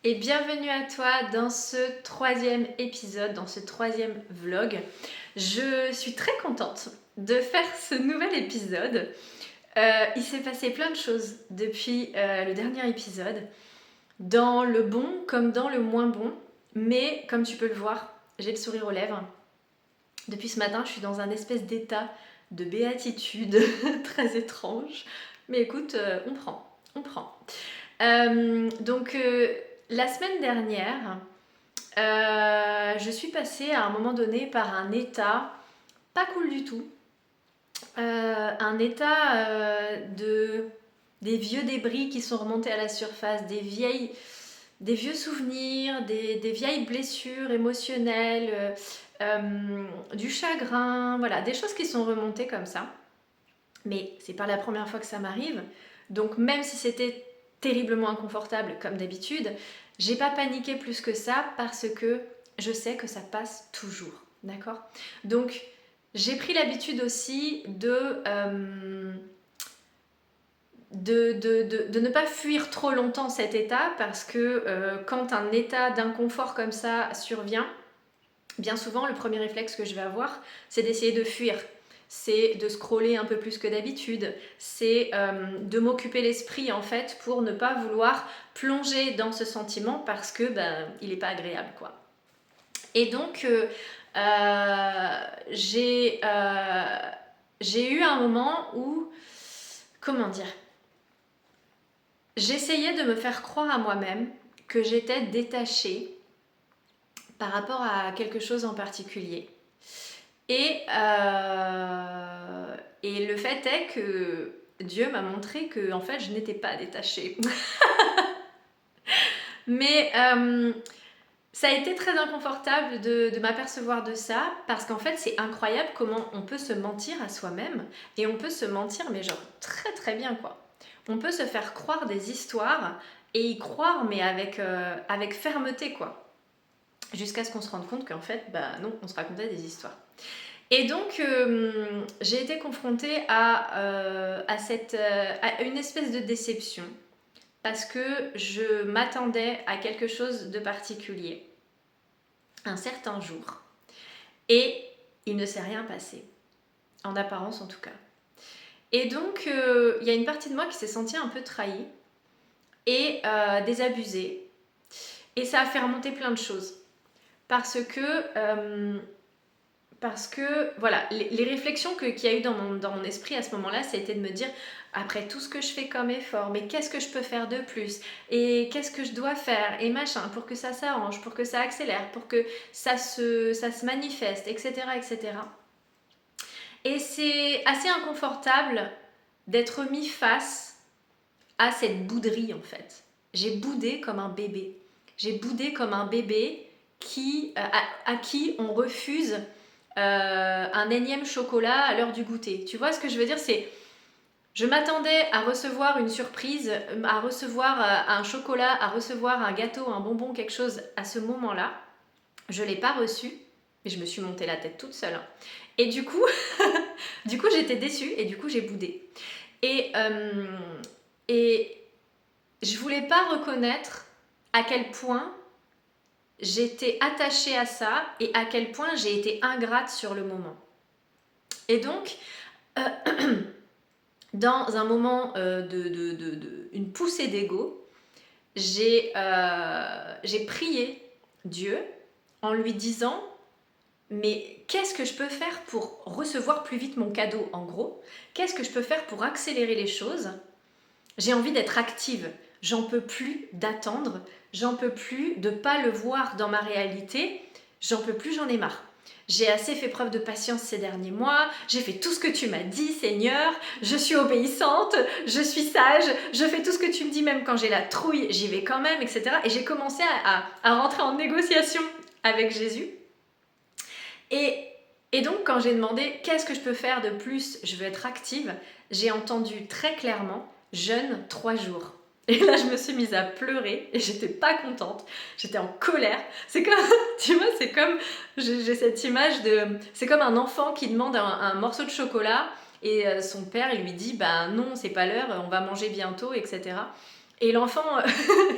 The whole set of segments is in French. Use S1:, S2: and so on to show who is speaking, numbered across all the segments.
S1: Et bienvenue à toi dans ce troisième épisode, dans ce troisième vlog. Je suis très contente de faire ce nouvel épisode. Il s'est passé plein de choses depuis le dernier épisode, dans le bon comme dans le moins bon, mais comme tu peux le voir, j'ai le sourire aux lèvres. Depuis ce matin, je suis dans un espèce d'état de béatitude très étrange. Mais écoute, on prend. La semaine dernière, je suis passée à un moment donné par un état pas cool du tout. Un état des vieux débris qui sont remontés à la surface, des vieux souvenirs, des vieilles blessures émotionnelles, du chagrin, voilà, des choses qui sont remontées comme ça. Mais c'est pas la première fois que ça m'arrive. Donc même si c'était terriblement inconfortable comme d'habitude, j'ai pas paniqué plus que ça parce que je sais que ça passe toujours. D'accord? Donc j'ai pris l'habitude aussi de ne pas fuir trop longtemps cet état parce que quand un état d'inconfort comme ça survient, bien souvent le premier réflexe que je vais avoir, c'est d'essayer de fuir. C'est de scroller un peu plus que d'habitude, c'est de m'occuper l'esprit en fait pour ne pas vouloir plonger dans ce sentiment parce que il n'est pas agréable quoi. Et donc j'ai eu un moment où, comment dire, j'essayais de me faire croire à moi-même que j'étais détachée par rapport à quelque chose en particulier. Et le fait est que Dieu m'a montré que en fait je n'étais pas détachée. Mais ça a été très inconfortable de m'apercevoir de ça parce qu'en fait c'est incroyable comment on peut se mentir à soi-même et on peut se mentir mais genre très très bien quoi. On peut se faire croire des histoires et y croire mais avec fermeté quoi. Jusqu'à ce qu'on se rende compte qu'en fait non, on se racontait des histoires. Et donc, j'ai été confrontée à une espèce de déception parce que je m'attendais à quelque chose de particulier un certain jour et il ne s'est rien passé, en apparence en tout cas. Et donc, il y a une partie de moi qui s'est sentie un peu trahie et désabusée et ça a fait remonter plein de choses parce que voilà, les réflexions qu'il y a eu dans mon esprit à ce moment-là, c'était de me dire, après tout ce que je fais comme effort, mais qu'est-ce que je peux faire de plus? Et qu'est-ce que je dois faire? Et machin, pour que ça s'arrange, pour que ça accélère, pour que ça se manifeste, etc., etc. Et c'est assez inconfortable d'être mis face à cette bouderie, en fait. J'ai boudé comme un bébé. J'ai boudé comme un bébé à qui on refuse un énième chocolat à l'heure du goûter. Tu vois ce que je veux dire? C'est, je m'attendais à recevoir une surprise, à recevoir un chocolat, à recevoir un gâteau, un bonbon, quelque chose à ce moment-là. Je ne l'ai pas reçu, mais je me suis monté la tête toute seule. Et du coup, j'étais déçue et du coup j'ai boudé. Et je voulais pas reconnaître à quel point j'étais attachée à ça et à quel point j'ai été ingrate sur le moment. Et donc, dans un moment une poussée d'ego, j'ai prié Dieu en lui disant mais qu'est-ce que je peux faire pour recevoir plus vite mon cadeau en gros? Qu'est-ce que je peux faire pour accélérer les choses? J'ai envie d'être active, j'en peux plus d'attendre, j'en peux plus de ne pas le voir dans ma réalité, j'en peux plus, j'en ai marre. J'ai assez fait preuve de patience ces derniers mois, j'ai fait tout ce que tu m'as dit, Seigneur, je suis obéissante, je suis sage, je fais tout ce que tu me dis, même quand j'ai la trouille, j'y vais quand même, etc. Et j'ai commencé à rentrer en négociation avec Jésus. Et donc, quand j'ai demandé qu'est-ce que je peux faire de plus, je veux être active, j'ai entendu très clairement jeûne 3 jours. Et là, je me suis mise à pleurer et j'étais pas contente. J'étais en colère. C'est comme, tu vois, c'est comme, j'ai cette image de, c'est comme un enfant qui demande un morceau de chocolat et son père, il lui dit, bah non, c'est pas l'heure, on va manger bientôt, etc. Et l'enfant,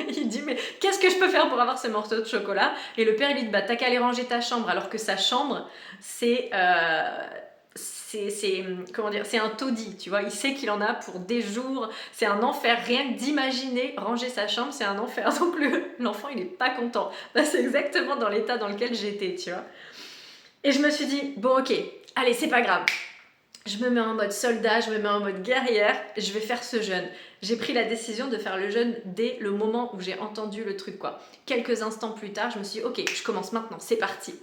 S1: il dit mais qu'est-ce que je peux faire pour avoir ce morceau de chocolat? Et le père il lui dit bah t'as qu'à aller ranger ta chambre, alors que sa chambre comment dire, c'est un taudis, tu vois, il sait qu'il en a pour des jours, c'est un enfer, rien que d'imaginer ranger sa chambre, c'est un enfer. Donc l'enfant il est pas content. Bah, c'est exactement dans l'état dans lequel j'étais, tu vois. Et je me suis dit bon ok, allez c'est pas grave. Je me mets en mode soldat, je me mets en mode guerrière, je vais faire ce jeûne. J'ai pris la décision de faire le jeûne dès le moment où j'ai entendu le truc, quoi. Quelques instants plus tard, je me suis dit, ok, je commence maintenant, c'est parti.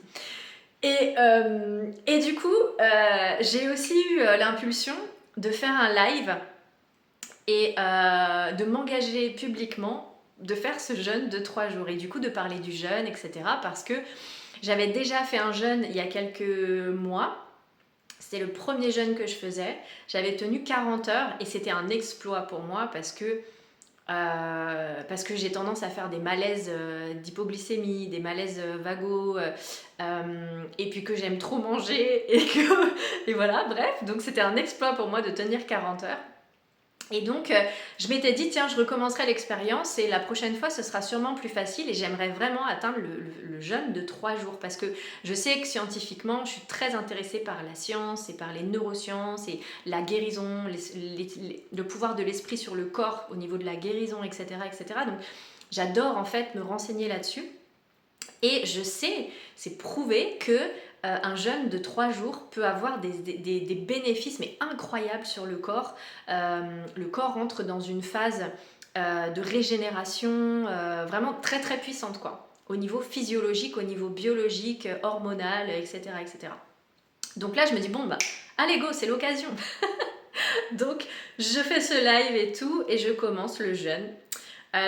S1: Et du coup, j'ai aussi eu l'impulsion de faire un live et de m'engager publiquement de faire ce jeûne de 3 jours et du coup de parler du jeûne, etc. Parce que j'avais déjà fait un jeûne il y a quelques mois. C'était le premier jeûne que je faisais. J'avais tenu 40 heures et c'était un exploit pour moi parce que j'ai tendance à faire des malaises d'hypoglycémie, des malaises vagos, et puis que j'aime trop manger et voilà, bref. Donc c'était un exploit pour moi de tenir 40 heures. Et donc, je m'étais dit, tiens, je recommencerai l'expérience et la prochaine fois, ce sera sûrement plus facile et j'aimerais vraiment atteindre le jeûne de 3 jours parce que je sais que scientifiquement, je suis très intéressée par la science et par les neurosciences et la guérison, le pouvoir de l'esprit sur le corps au niveau de la guérison, etc. etc. Donc, j'adore en fait me renseigner là-dessus. Et je sais, c'est prouvé que un jeûne de 3 jours peut avoir des bénéfices mais incroyables sur le corps. Le corps entre dans une phase de régénération vraiment très très puissante, quoi. Au niveau physiologique, au niveau biologique, hormonal, etc., etc. Donc là, je me dis, bon, bah, allez go, c'est l'occasion. Donc, je fais ce live et tout, et je commence le jeûne.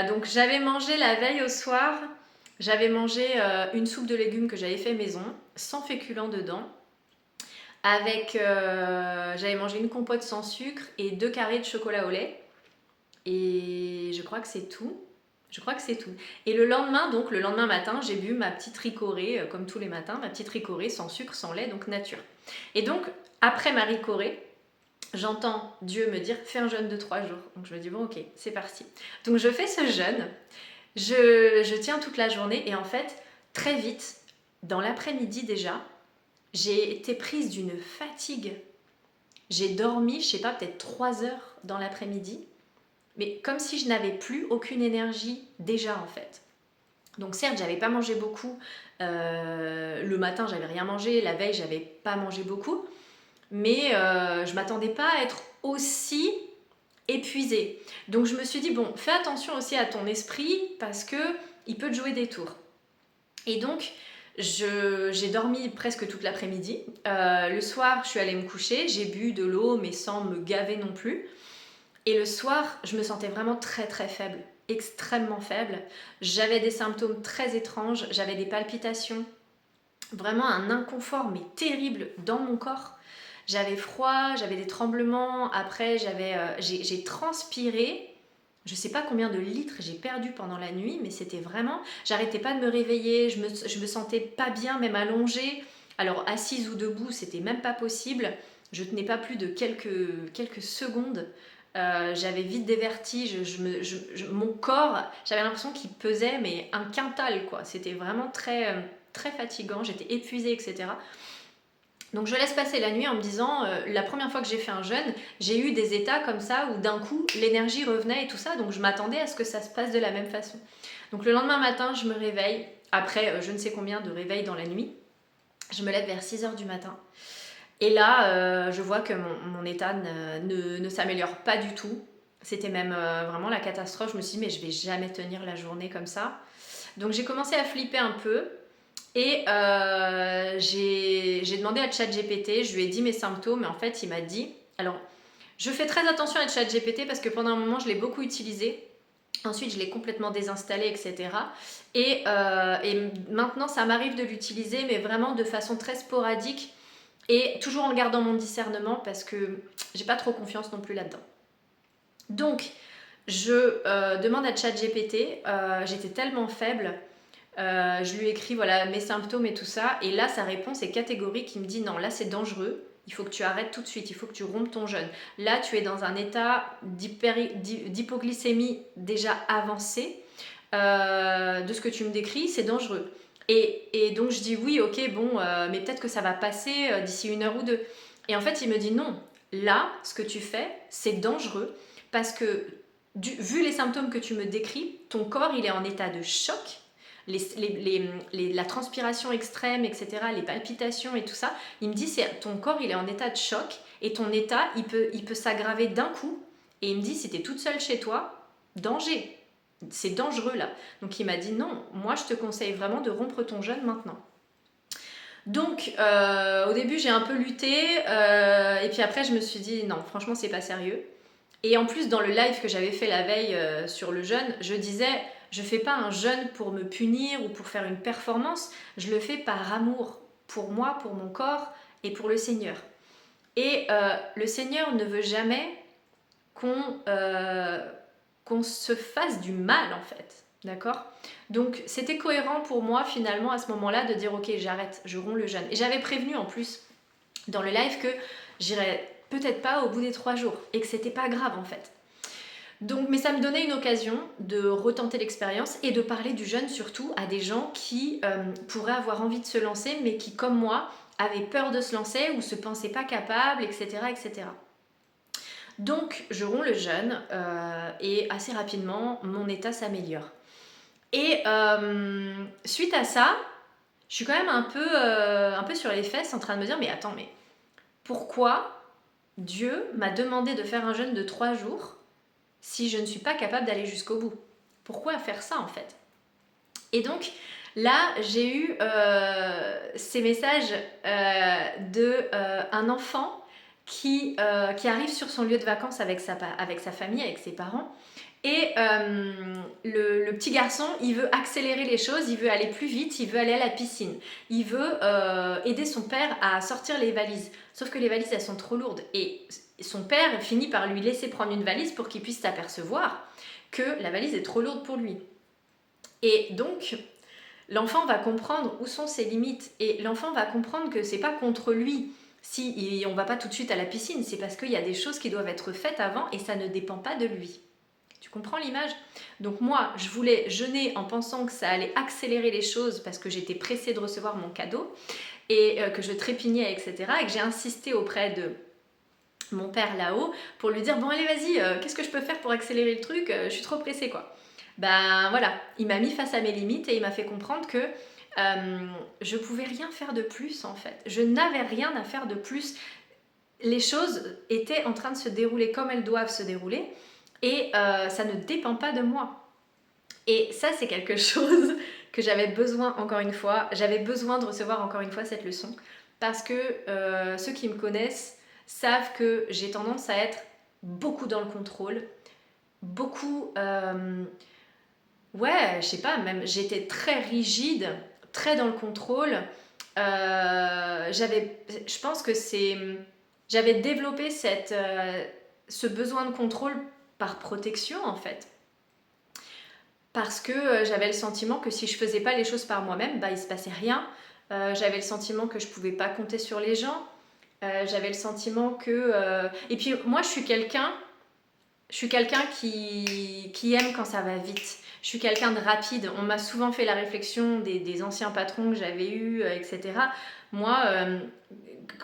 S1: Donc, j'avais mangé la veille au soir, j'avais mangé une soupe de légumes que j'avais fait maison, sans féculents dedans. J'avais mangé une compote sans sucre et 2 carrés de chocolat au lait. Et je crois que c'est tout. Et le lendemain matin, j'ai bu ma petite ricorée, comme tous les matins, ma petite ricorée sans sucre, sans lait, donc nature. Et donc, après ma ricorée, j'entends Dieu me dire, fais un jeûne de 3 jours. Donc je me dis, bon ok, c'est parti. Donc je fais ce jeûne, je tiens toute la journée et en fait, très vite, dans l'après-midi déjà, j'ai été prise d'une fatigue. J'ai dormi, je sais pas, peut-être 3 heures dans l'après-midi, mais comme si je n'avais plus aucune énergie déjà en fait. Donc certes, j'avais pas mangé beaucoup, le matin j'avais rien mangé, la veille j'avais pas mangé beaucoup, mais je m'attendais pas à être aussi épuisée. Donc je me suis dit, bon, fais attention aussi à ton esprit parce que il peut te jouer des tours. Et donc, j'ai dormi presque toute l'après-midi. Le soir, je suis allée me coucher, j'ai bu de l'eau, mais sans me gaver non plus. Et le soir, je me sentais vraiment très très faible, extrêmement faible. J'avais des symptômes très étranges, j'avais des palpitations, vraiment un inconfort mais terrible dans mon corps. J'avais froid, j'avais des tremblements, après j'ai transpiré. Je sais pas combien de litres j'ai perdu pendant la nuit, mais c'était vraiment... J'arrêtais pas de me réveiller, je me sentais pas bien, même allongée. Alors assise ou debout, c'était même pas possible. Je tenais pas plus de quelques secondes. J'avais vite des vertiges, mon corps, j'avais l'impression qu'il pesait, mais un quintal, quoi. C'était vraiment très, très fatigant, j'étais épuisée, etc. Donc je laisse passer la nuit en me disant, la première fois que j'ai fait un jeûne, j'ai eu des états comme ça où d'un coup l'énergie revenait et tout ça, donc je m'attendais à ce que ça se passe de la même façon. Donc le lendemain matin, je me réveille, après je ne sais combien de réveils dans la nuit, je me lève vers 6h du matin. Et là, je vois que mon état ne s'améliore pas du tout. C'était même vraiment la catastrophe. Je me suis dit, mais je vais jamais tenir la journée comme ça. Donc j'ai commencé à flipper un peu. Et j'ai demandé à ChatGPT, je lui ai dit mes symptômes, et en fait il m'a dit... Alors, je fais très attention à ChatGPT parce que pendant un moment je l'ai beaucoup utilisé. Ensuite je l'ai complètement désinstallé, etc. Et maintenant ça m'arrive de l'utiliser, mais vraiment de façon très sporadique. Et toujours en gardant mon discernement parce que j'ai pas trop confiance non plus là-dedans. Donc, je demande à ChatGPT, j'étais tellement faible, je lui écris voilà, mes symptômes et tout ça, et là sa réponse est catégorique, il me dit non, là c'est dangereux, Il faut que tu arrêtes tout de suite, il faut que tu rompes ton jeûne. Là, tu es dans un état d'hypoglycémie déjà avancé. De ce que tu me décris, c'est dangereux. Et donc je dis oui, ok, bon, mais peut-être que ça va passer d'ici 1 heure ou 2. Et en fait, il me dit non, là, ce que tu fais, c'est dangereux parce que vu les symptômes que tu me décris, ton corps, il est en état de choc. La transpiration extrême, etc., les palpitations et tout ça, il me dit, ton corps, il est en état de choc et ton état, il peut s'aggraver d'un coup. Et il me dit, si tu es toute seule chez toi, danger. C'est dangereux là. Donc il m'a dit non, moi je te conseille vraiment de rompre ton jeûne maintenant. Donc au début j'ai un peu lutté et puis après je me suis dit non, franchement c'est pas sérieux. Et en plus dans le live que j'avais fait la veille sur le jeûne, je disais je fais pas un jeûne pour me punir ou pour faire une performance, je le fais par amour pour moi, pour mon corps et pour le Seigneur. Et le Seigneur ne veut jamais qu'on se fasse du mal en fait, d'accord? Donc c'était cohérent pour moi finalement à ce moment-là de dire ok j'arrête, je romps le jeûne. Et j'avais prévenu en plus dans le live que j'irais peut-être pas au bout des 3 jours et que c'était pas grave en fait. Donc, mais ça me donnait une occasion de retenter l'expérience et de parler du jeûne surtout à des gens qui pourraient avoir envie de se lancer mais qui comme moi avaient peur de se lancer ou se pensaient pas capables, etc. etc. Donc je romps le jeûne et assez rapidement mon état s'améliore. Et suite à ça, je suis quand même un peu sur les fesses en train de me dire mais attends, mais pourquoi Dieu m'a demandé de faire un jeûne de 3 jours si je ne suis pas capable d'aller jusqu'au bout? Pourquoi faire ça en fait? Et donc là j'ai eu ces messages d'un enfant qui arrive sur son lieu de vacances avec sa famille, avec ses parents. Et le petit garçon, il veut accélérer les choses, il veut aller plus vite, il veut aller à la piscine. Il veut aider son père à sortir les valises. Sauf que les valises, elles sont trop lourdes. Et son père finit par lui laisser prendre une valise pour qu'il puisse s'apercevoir que la valise est trop lourde pour lui. Et donc, l'enfant va comprendre où sont ses limites. Et l'enfant va comprendre que c'est pas contre lui si on va pas tout de suite à la piscine, c'est parce qu'il y a des choses qui doivent être faites avant et ça ne dépend pas de lui. Tu comprends l'image? Donc moi, je voulais jeûner en pensant que ça allait accélérer les choses parce que j'étais pressée de recevoir mon cadeau et que je trépignais, etc. Et que j'ai insisté auprès de mon père là-haut pour lui dire bon allez vas-y, qu'est-ce que je peux faire pour accélérer le truc? Je suis trop pressée quoi. Ben voilà, il m'a mis face à mes limites et il m'a fait comprendre que je pouvais rien faire de plus en fait. Je n'avais rien à faire de plus. Les choses étaient en train de se dérouler comme elles doivent se dérouler et ça ne dépend pas de moi. Et ça c'est quelque chose que j'avais besoin encore une fois. J'avais besoin de recevoir encore une fois cette leçon parce que ceux qui me connaissent savent que j'ai tendance à être beaucoup dans le contrôle, beaucoup... ouais, je sais pas, même j'étais très rigide, très dans le contrôle. Je pense que j'avais développé ce besoin de contrôle par protection en fait. Parce que j'avais le sentiment que si je faisais pas les choses par moi-même, bah il se passait rien. J'avais le sentiment que je pouvais pas compter sur les gens. J'avais le sentiment que... Et puis moi je suis quelqu'un qui aime quand ça va vite. Je suis quelqu'un de rapide. On m'a souvent fait la réflexion des anciens patrons que j'avais eus, etc. Moi,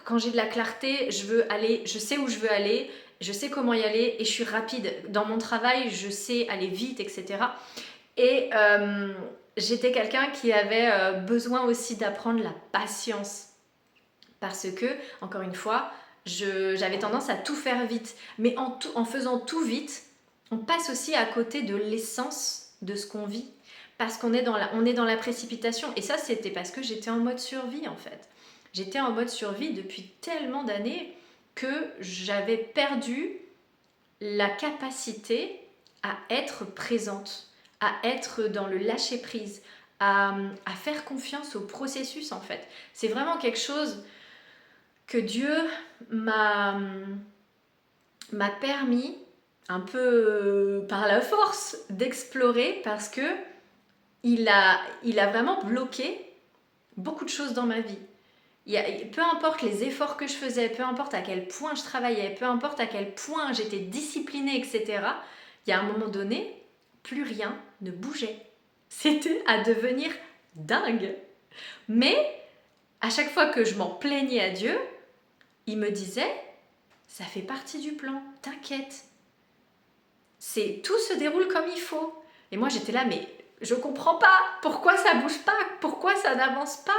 S1: quand j'ai de la clarté, je sais où je veux aller, je sais comment y aller et je suis rapide. Dans mon travail, je sais aller vite, etc. Et j'étais quelqu'un qui avait besoin aussi d'apprendre la patience. Parce que, encore une fois, j'avais tendance à tout faire vite. Mais en faisant tout vite, on passe aussi à côté de l'essence de ce qu'on vit. Parce qu'on est dans la précipitation. Et ça, c'était parce que j'étais en mode survie, en fait. J'étais en mode survie depuis tellement d'années que j'avais perdu la capacité à être présente, à être dans le lâcher-prise, à faire confiance au processus, en fait. C'est vraiment quelque chose que Dieu m'a permis, un peu par la force, d'explorer parce que il a vraiment bloqué beaucoup de choses dans ma vie. peu importe les efforts que je faisais, peu importe à quel point je travaillais, peu importe à quel point j'étais disciplinée, etc., il y a un moment donné, plus rien ne bougeait. C'était à devenir dingue. Mais à chaque fois que je m'en plaignais à Dieu, il me disait, ça fait partie du plan, t'inquiète. Tout se déroule comme il faut. Et moi j'étais là, mais je comprends pas, pourquoi ça bouge pas, pourquoi ça n'avance pas.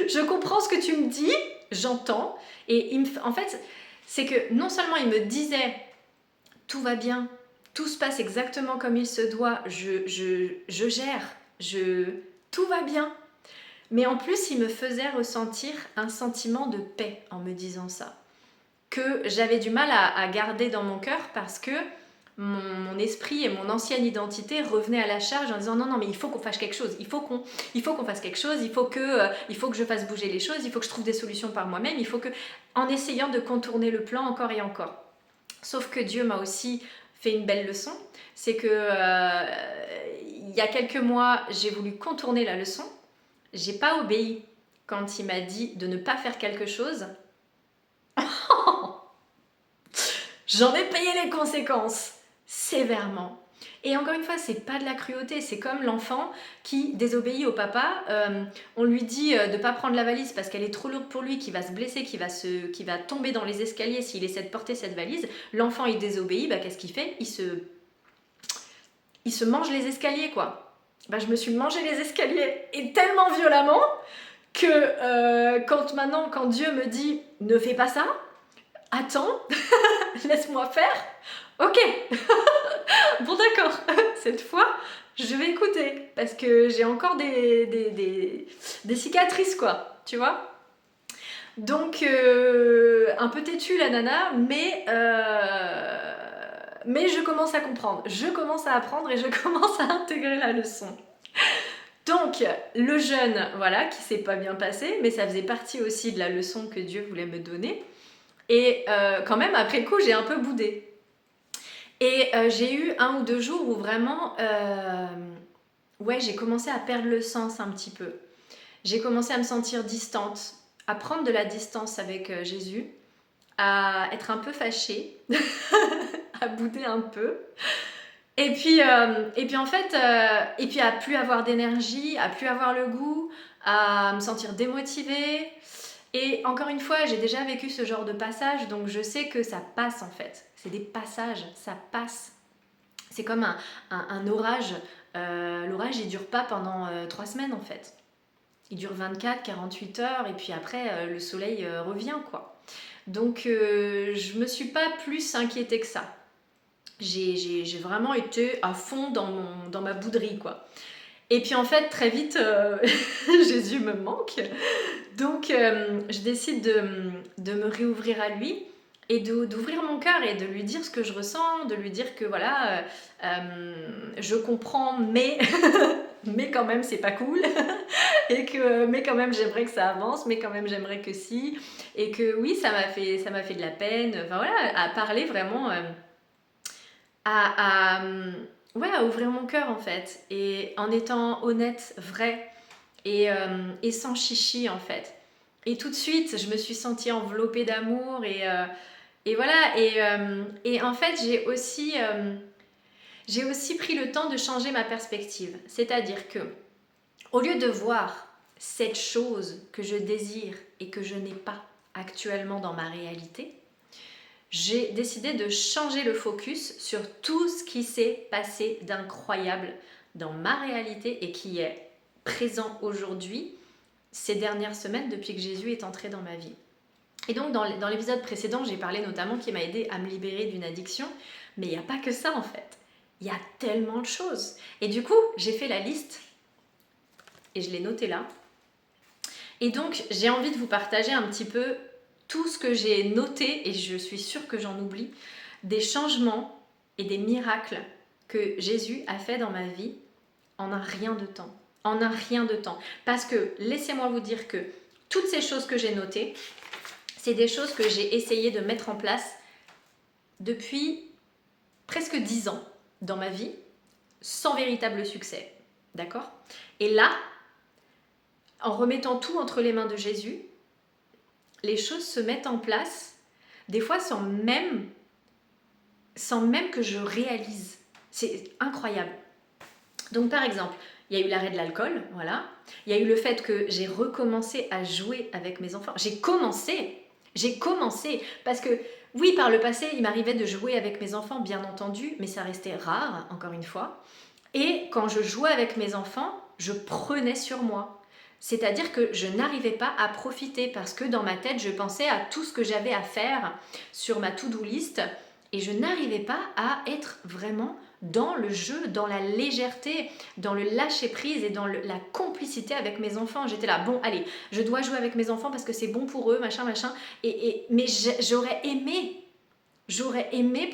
S1: Je comprends ce que tu me dis, j'entends. Et en fait, c'est que non seulement il me disait, tout va bien, tout se passe exactement comme il se doit, je gère, tout va bien. Mais en plus, il me faisait ressentir un sentiment de paix en me disant ça, que j'avais du mal à garder dans mon cœur parce que mon esprit et mon ancienne identité revenaient à la charge en disant non mais il faut qu'on fasse quelque chose, il faut qu'on fasse quelque chose, il faut que je fasse bouger les choses, il faut que je trouve des solutions par moi-même, il faut que, en essayant de contourner le plan encore et encore. Sauf que Dieu m'a aussi fait une belle leçon, c'est que il y a quelques mois j'ai voulu contourner la leçon, j'ai pas obéi quand il m'a dit de ne pas faire quelque chose. J'en ai payé les conséquences sévèrement. Et encore une fois, c'est pas de la cruauté, c'est comme l'enfant qui désobéit au papa. On lui dit de ne pas prendre la valise parce qu'elle est trop lourde pour lui, qu'il va se blesser, qu'il va tomber dans les escaliers s'il essaie de porter cette valise. L'enfant il désobéit, qu'est-ce qu'il fait ? Il se mange les escaliers quoi. Je me suis mangé les escaliers et tellement violemment que quand Dieu me dit ne fais pas ça, attends, laisse-moi faire. Ok, bon d'accord, cette fois je vais écouter parce que j'ai encore des cicatrices quoi, tu vois. Donc un peu têtue la nana, mais je commence à comprendre, je commence à apprendre et je commence à intégrer la leçon. Donc le jeûne, voilà, qui s'est pas bien passé, mais ça faisait partie aussi de la leçon que Dieu voulait me donner. Et quand même, après le coup, j'ai un peu boudé. Et j'ai eu 1 ou 2 jours où vraiment, j'ai commencé à perdre le sens un petit peu. J'ai commencé à me sentir distante, à prendre de la distance avec Jésus, à être un peu fâchée, à bouder un peu. Et puis en fait, et puis à plus avoir d'énergie, à plus avoir le goût, à me sentir démotivée. Et encore une fois, j'ai déjà vécu ce genre de passage, donc je sais que ça passe en fait. C'est des passages, ça passe. C'est comme un orage. L'orage, il dure pas pendant 3 semaines en fait. Il dure 24, 48 heures et puis après, le soleil revient quoi. Donc je me suis pas plus inquiétée que ça. J'ai vraiment été à fond dans ma bouderie quoi. Et puis en fait, très vite, Jésus me manque. Donc je décide de me réouvrir à lui et d'ouvrir mon cœur et de lui dire ce que je ressens, de lui dire que voilà, je comprends, mais, mais quand même c'est pas cool, mais quand même j'aimerais que ça avance, mais quand même j'aimerais que si, et que oui, ça m'a fait de la peine, enfin voilà, à parler vraiment, à ouvrir mon cœur en fait, et en étant honnête, vraie, et sans chichi en fait. Et tout de suite, je me suis sentie enveloppée d'amour et voilà. Et en fait, j'ai aussi pris le temps de changer ma perspective. C'est-à-dire que, au lieu de voir cette chose que je désire et que je n'ai pas actuellement dans ma réalité, j'ai décidé de changer le focus sur tout ce qui s'est passé d'incroyable dans ma réalité et qui est présent aujourd'hui, ces dernières semaines, depuis que Jésus est entré dans ma vie. Et donc dans l'épisode précédent, j'ai parlé notamment qu'il m'a aidé à me libérer d'une addiction, mais il n'y a pas que ça en fait. Il y a tellement de choses. Et du coup, j'ai fait la liste et je l'ai notée là. Et donc, j'ai envie de vous partager un petit peu tout ce que j'ai noté, et je suis sûre que j'en oublie, des changements et des miracles que Jésus a fait dans ma vie en un rien de temps. En un rien de temps. Parce que, laissez-moi vous dire que toutes ces choses que j'ai notées, c'est des choses que j'ai essayé de mettre en place depuis presque 10 ans dans ma vie, sans véritable succès. D'accord ? Et là, en remettant tout entre les mains de Jésus, les choses se mettent en place, des fois sans même que je réalise. C'est incroyable. Donc par exemple, il y a eu l'arrêt de l'alcool, voilà. Il y a eu le fait que j'ai recommencé à jouer avec mes enfants. J'ai commencé, parce que oui, par le passé, il m'arrivait de jouer avec mes enfants, bien entendu, mais ça restait rare, encore une fois. Et quand je jouais avec mes enfants, je prenais sur moi. C'est-à-dire que je n'arrivais pas à profiter parce que dans ma tête, je pensais à tout ce que j'avais à faire sur ma to-do list et je n'arrivais pas à être vraiment dans le jeu, dans la légèreté, dans le lâcher-prise et dans la complicité avec mes enfants. J'étais là, bon, allez, je dois jouer avec mes enfants parce que c'est bon pour eux, machin, machin. Mais j'aurais aimé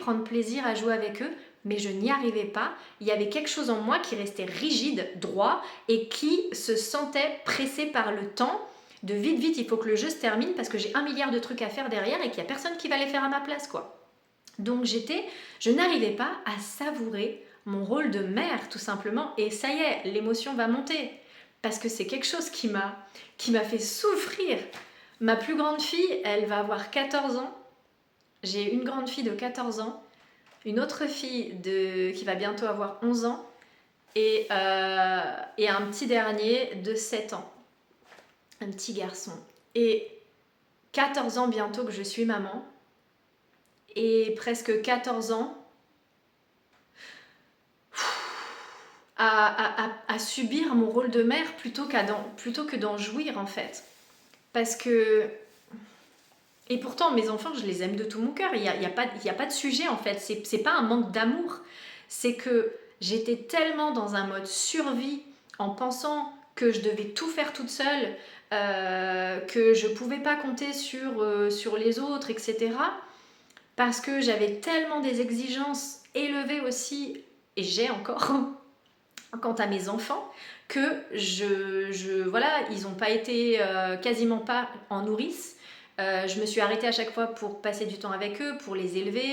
S1: prendre plaisir à jouer avec eux, mais je n'y arrivais pas. Il y avait quelque chose en moi qui restait rigide, droit, et qui se sentait pressé par le temps. De vite, vite, il faut que le jeu se termine parce que j'ai 1 milliard de trucs à faire derrière et qu'il n'y a personne qui va les faire à ma place, quoi. Donc je n'arrivais pas à savourer mon rôle de mère, tout simplement. Et ça y est, l'émotion va monter. Parce que c'est quelque chose qui m'a fait souffrir. Ma plus grande fille, elle va avoir 14 ans. J'ai une grande fille de 14 ans, une autre fille qui va bientôt avoir 11 ans et un petit dernier de 7 ans, un petit garçon. Et 14 ans bientôt que je suis maman et presque 14 ans à subir mon rôle de mère plutôt que d'en jouir en fait. Parce que... Et pourtant, mes enfants, je les aime de tout mon cœur. Il y a pas de sujet, en fait. C'est pas un manque d'amour. C'est que j'étais tellement dans un mode survie en pensant que je devais tout faire toute seule, que je pouvais pas compter sur les autres, etc. Parce que j'avais tellement des exigences élevées aussi, et j'ai encore, quant à mes enfants, que voilà, ils n'ont pas été quasiment pas en nourrice. Je me suis arrêtée à chaque fois pour passer du temps avec eux, pour les élever.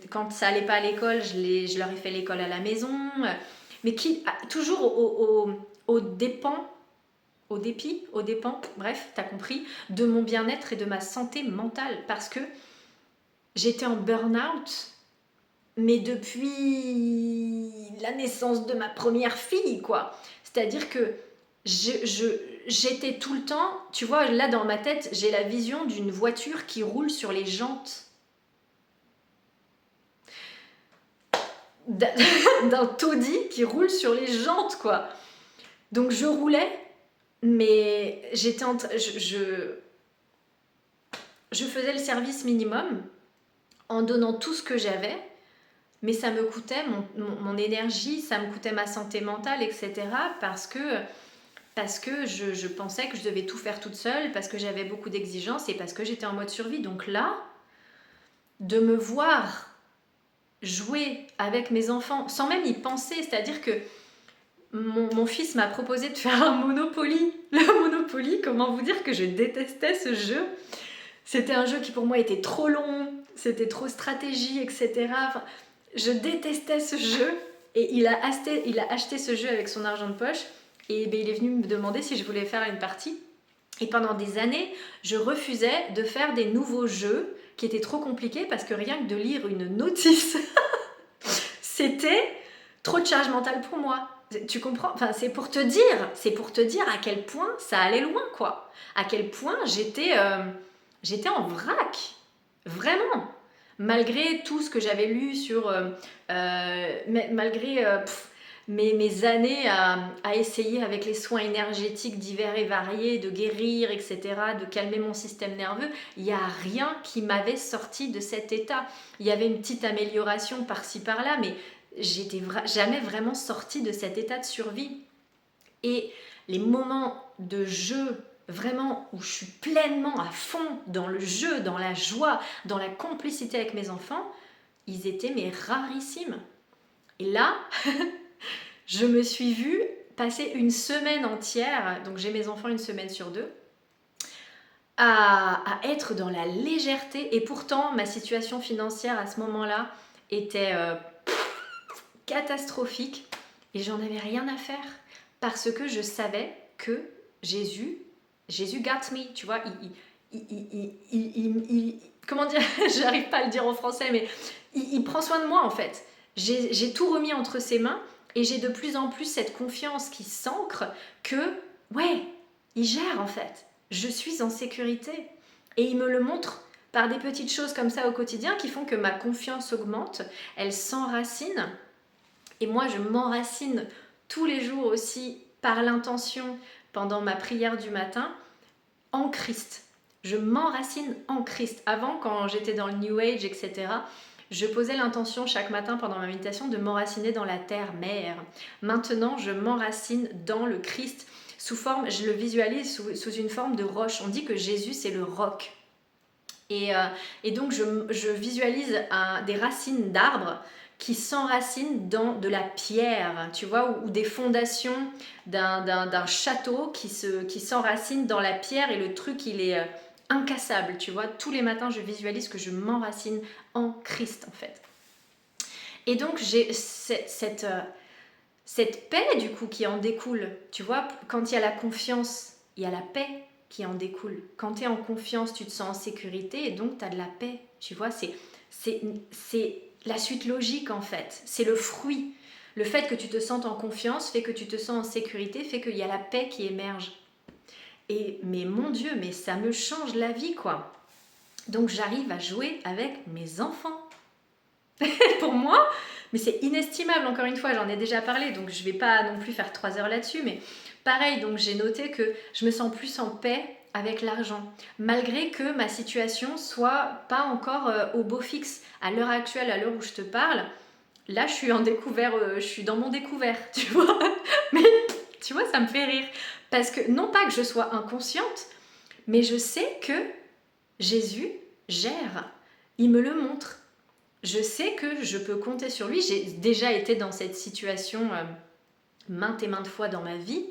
S1: Quand ça allait pas à l'école, je leur ai fait l'école à la maison. Mais toujours au dépens, bref, t'as compris, de mon bien-être et de ma santé mentale. Parce que j'étais en burn-out, mais depuis la naissance de ma première fille, quoi. C'est-à-dire que j'étais tout le temps, tu vois, là dans ma tête, j'ai la vision d'une voiture qui roule sur les jantes. D'un taudis qui roule sur les jantes, quoi. Donc je roulais, mais j'étais je faisais le service minimum en donnant tout ce que j'avais, mais ça me coûtait mon énergie, ça me coûtait ma santé mentale, etc. Parce que je pensais que je devais tout faire toute seule, parce que j'avais beaucoup d'exigences et parce que j'étais en mode survie. Donc là, de me voir jouer avec mes enfants sans même y penser, c'est-à-dire que mon fils m'a proposé de faire un Monopoly. Le Monopoly, comment vous dire que je détestais ce jeu. C'était un jeu qui pour moi était trop long, c'était trop stratégie, etc. Enfin, je détestais ce jeu et il a acheté ce jeu avec son argent de poche et ben, il est venu me demander si je voulais faire une partie. Et pendant des années, je refusais de faire des nouveaux jeux qui étaient trop compliqués parce que rien que de lire une notice, c'était trop de charge mentale pour moi. Tu comprends? Enfin, c'est pour te dire à quel point ça allait loin, quoi. À quel point j'étais en vrac, vraiment. Malgré tout ce que j'avais lu malgré mes années à essayer avec les soins énergétiques divers et variés de guérir, etc., de calmer mon système nerveux, il n'y a rien qui m'avait sorti de cet état. Il y avait une petite amélioration par-ci par-là, mais j'étais jamais vraiment sortie de cet état de survie. Et les moments de jeu vraiment où je suis pleinement à fond dans le jeu, dans la joie, dans la complicité avec mes enfants, ils étaient mais rarissimes. Et là, je me suis vue passer une semaine entière, donc j'ai mes enfants 1 semaine sur 2, à être dans la légèreté. Et pourtant, ma situation financière à ce moment-là était catastrophique et j'en avais rien à faire parce que je savais que Jésus got me, tu vois, comment dire, j'arrive pas à le dire en français, mais il prend soin de moi en fait. J'ai tout remis entre ses mains et j'ai de plus en plus cette confiance qui s'ancre que, ouais, il gère en fait. Je suis en sécurité. Et il me le montre par des petites choses comme ça au quotidien qui font que ma confiance augmente, elle s'enracine. Et moi, je m'enracine tous les jours aussi par l'intention pendant ma prière du matin en Christ. Je m'enracine en Christ. Avant, quand j'étais dans le New Age, etc., je posais l'intention chaque matin pendant ma méditation de m'enraciner dans la terre-mère. Maintenant, je m'enracine dans le Christ sous forme, je le visualise sous une forme de roche. On dit que Jésus, c'est le roc. Et donc, je visualise des racines d'arbres qui s'enracinent dans de la pierre, tu vois, ou des fondations d'un château qui s'enracinent dans la pierre et le truc, il est incassable, tu vois. Tous les matins, je visualise que je m'enracine en Christ, en fait. Et donc, j'ai cette paix, du coup, qui en découle. Tu vois, quand il y a la confiance, il y a la paix qui en découle. Quand tu es en confiance, tu te sens en sécurité et donc tu as de la paix. Tu vois, c'est la suite logique, en fait. C'est le fruit. Le fait que tu te sentes en confiance fait que tu te sens en sécurité, fait qu'il y a la paix qui émerge. Mais mon Dieu, mais ça me change la vie, quoi. Donc j'arrive à jouer avec mes enfants. Pour moi, mais c'est inestimable, encore une fois, j'en ai déjà parlé, donc je vais pas non plus faire 3 heures là-dessus, mais pareil, donc j'ai noté que je me sens plus en paix avec l'argent, malgré que ma situation soit pas encore au beau fixe. À l'heure actuelle, à l'heure où je te parle, là je suis en découvert, je suis dans mon découvert, tu vois. Mais tu vois, ça me fait rire, parce que non pas que je sois inconsciente, mais je sais que Jésus gère, il me le montre. Je sais que je peux compter sur lui. J'ai déjà été dans cette situation maintes et maintes fois dans ma vie.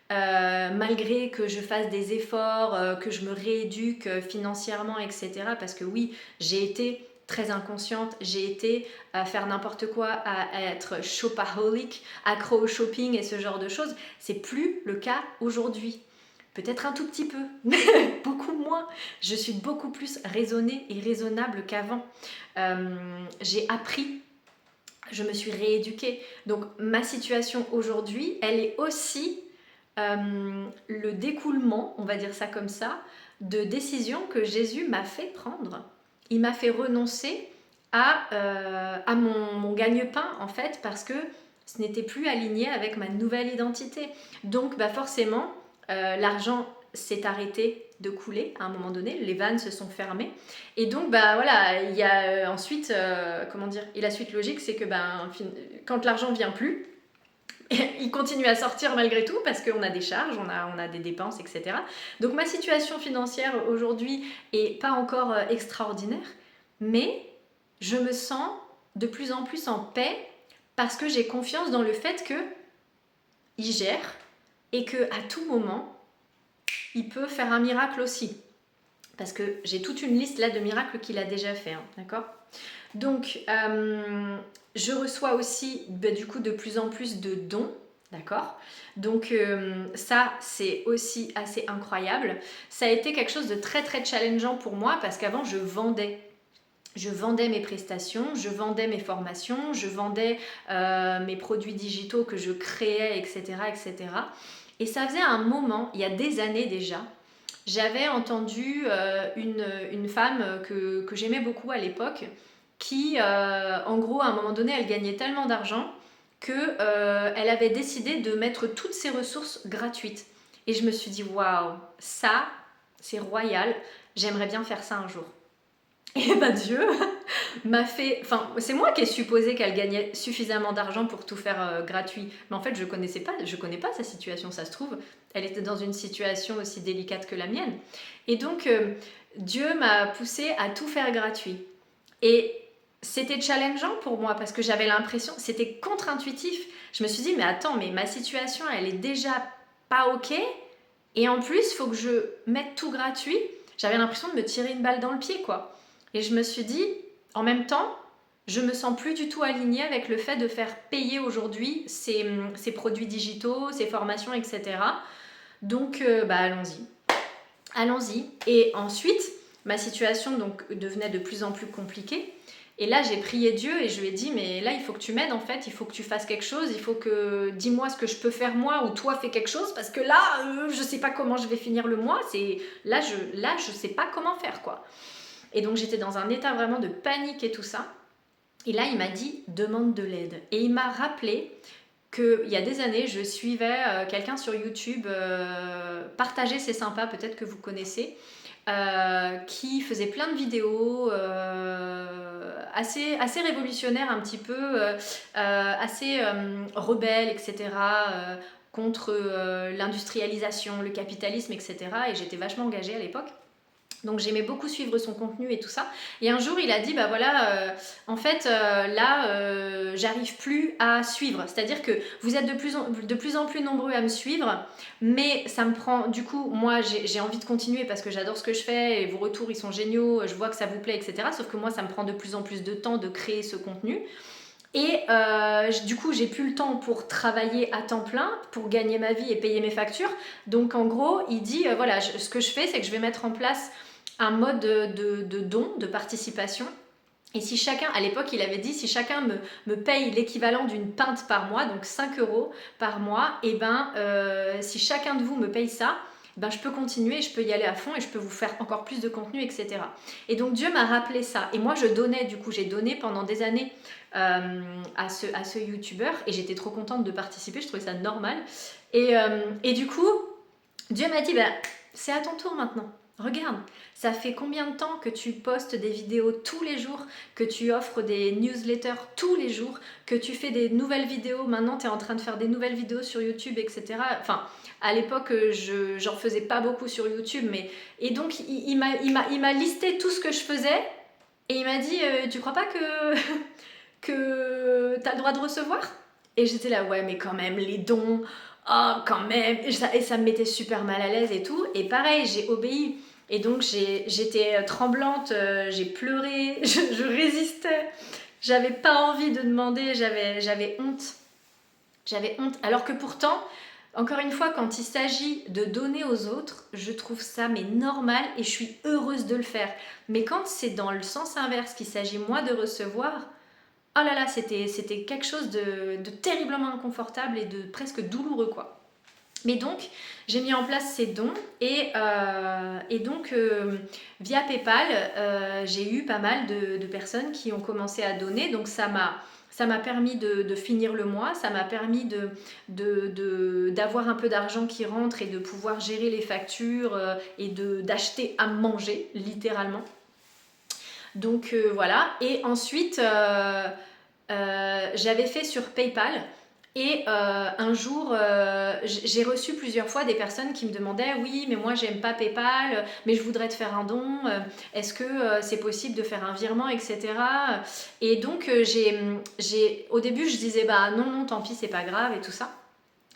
S1: Malgré que je fasse des efforts, que je me rééduque financièrement, etc. Parce que oui, j'ai été très inconsciente, j'ai été à faire n'importe quoi, à être shopaholic, accro au shopping et ce genre de choses. C'est plus le cas aujourd'hui. Peut-être un tout petit peu, mais beaucoup moins. Je suis beaucoup plus raisonnée et raisonnable qu'avant. J'ai appris, je me suis rééduquée. Donc ma situation aujourd'hui, elle est aussi le découlement, on va dire ça comme ça, de décisions que Jésus m'a fait prendre. Il m'a fait renoncer à mon gagne-pain, en fait, parce que ce n'était plus aligné avec ma nouvelle identité. Donc forcément, l'argent s'est arrêté de couler à un moment donné, les vannes se sont fermées et donc voilà, il y a ensuite comment dire, et la suite logique c'est que quand l'argent vient plus, il continue à sortir malgré tout parce qu'on a des charges, on a des dépenses, etc. Donc ma situation financière aujourd'hui est pas encore extraordinaire, mais je me sens de plus en plus en paix parce que j'ai confiance dans le fait que il gère et que à tout moment il peut faire un miracle aussi. Parce que j'ai toute une liste là de miracles qu'il a déjà fait, hein, d'accord ? Donc, je reçois aussi du coup de plus en plus de dons, d'accord ? Donc ça, c'est aussi assez incroyable. Ça a été quelque chose de très très challengeant pour moi parce qu'avant, je vendais. Je vendais mes prestations, je vendais mes formations, je vendais mes produits digitaux que je créais, etc., etc. Et ça faisait un moment, il y a des années déjà, j'avais entendu une femme que j'aimais beaucoup à l'époque qui, en gros, à un moment donné, elle gagnait tellement d'argent qu'elle avait décidé de mettre toutes ses ressources gratuites. Et je me suis dit, waouh, ça, c'est royal, j'aimerais bien faire ça un jour. Et Dieu m'a fait... Enfin, c'est moi qui ai supposé qu'elle gagnait suffisamment d'argent pour tout faire gratuit. Mais en fait, je connais pas sa situation, ça se trouve. Elle était dans une situation aussi délicate que la mienne. Et donc, Dieu m'a poussée à tout faire gratuit. Et c'était challengeant pour moi parce que j'avais l'impression... C'était contre-intuitif. Je me suis dit, mais attends, mais ma situation, elle est déjà pas OK. Et en plus, il faut que je mette tout gratuit. J'avais l'impression de me tirer une balle dans le pied, quoi. Et je me suis dit, en même temps, je me sens plus du tout alignée avec le fait de faire payer aujourd'hui ces produits digitaux, ces formations, etc. Donc, allons-y. Allons-y. Et ensuite, ma situation donc devenait de plus en plus compliquée. Et là, j'ai prié Dieu et je lui ai dit, mais là, il faut que tu m'aides en fait, il faut que tu fasses quelque chose, il faut que, dis-moi ce que je peux faire moi ou toi fais quelque chose parce que là, je sais pas comment je vais finir le mois, là, je sais pas comment faire quoi. Et donc, j'étais dans un état vraiment de panique et tout ça. Et là, il m'a dit, demande de l'aide. Et il m'a rappelé qu'il y a des années, je suivais quelqu'un sur YouTube, Partager c'est sympa, peut-être que vous connaissez, qui faisait plein de vidéos assez révolutionnaires un petit peu, assez rebelles, etc., contre l'industrialisation, le capitalisme, etc. Et j'étais vachement engagée à l'époque. Donc j'aimais beaucoup suivre son contenu et tout ça. Et un jour il a dit bah voilà, en fait là j'arrive plus à suivre. C'est-à-dire que vous êtes de plus en plus nombreux à me suivre, mais ça me prend, du coup moi j'ai envie de continuer parce que j'adore ce que je fais et vos retours ils sont géniaux, je vois que ça vous plaît, etc. Sauf que moi ça me prend de plus en plus de temps de créer ce contenu. Et du coup, j'ai plus le temps pour travailler à temps plein, pour gagner ma vie et payer mes factures. Donc en gros, il dit, voilà, ce que je fais, c'est que je vais mettre en place un mode de don, de participation. Et si chacun, à l'époque, il avait dit, si chacun me paye l'équivalent d'une pinte par mois, donc 5 euros par mois, et ben si chacun de vous me paye ça, ben, je peux continuer, je peux y aller à fond et je peux vous faire encore plus de contenu, etc. Et donc Dieu m'a rappelé ça. Et moi, je donnais, du coup, j'ai donné pendant des années à ce youtubeur et j'étais trop contente de participer, je trouvais ça normal. Et du coup, Dieu m'a dit, ben, c'est à ton tour maintenant. Regarde, ça fait combien de temps que tu postes des vidéos tous les jours, que tu offres des newsletters tous les jours, que tu fais des nouvelles vidéos, maintenant tu es en train de faire des nouvelles vidéos sur YouTube, etc. Enfin, à l'époque, j'en faisais pas beaucoup sur YouTube, mais... Et donc, il m'a listé tout ce que je faisais, et il m'a dit, tu crois pas que tu as le droit de recevoir? Et j'étais là, ouais, mais quand même, les dons, oh, quand même. Et ça me mettait super mal à l'aise et tout. Et pareil, j'ai obéi. Et donc j'étais tremblante, j'ai pleuré, je résistais, j'avais pas envie de demander, j'avais honte. J'avais honte. Alors que pourtant, encore une fois, quand il s'agit de donner aux autres, je trouve ça mais normal et je suis heureuse de le faire. Mais quand c'est dans le sens inverse, qu'il s'agit moi de recevoir, oh là là, c'était quelque chose de terriblement inconfortable et de presque douloureux quoi. Mais donc, j'ai mis en place ces dons et donc, via PayPal, j'ai eu pas mal de personnes qui ont commencé à donner. Donc, ça m'a permis de finir le mois, ça m'a permis d'avoir un peu d'argent qui rentre et de pouvoir gérer les factures et d'acheter à manger, littéralement. Donc, voilà. Et ensuite, j'avais fait sur PayPal. Et un jour, j'ai reçu plusieurs fois des personnes qui me demandaient oui, mais moi j'aime pas PayPal, mais je voudrais te faire un don, est-ce que c'est possible de faire un virement, etc. Et donc, au début, je disais bah non, non, tant pis, c'est pas grave et tout ça.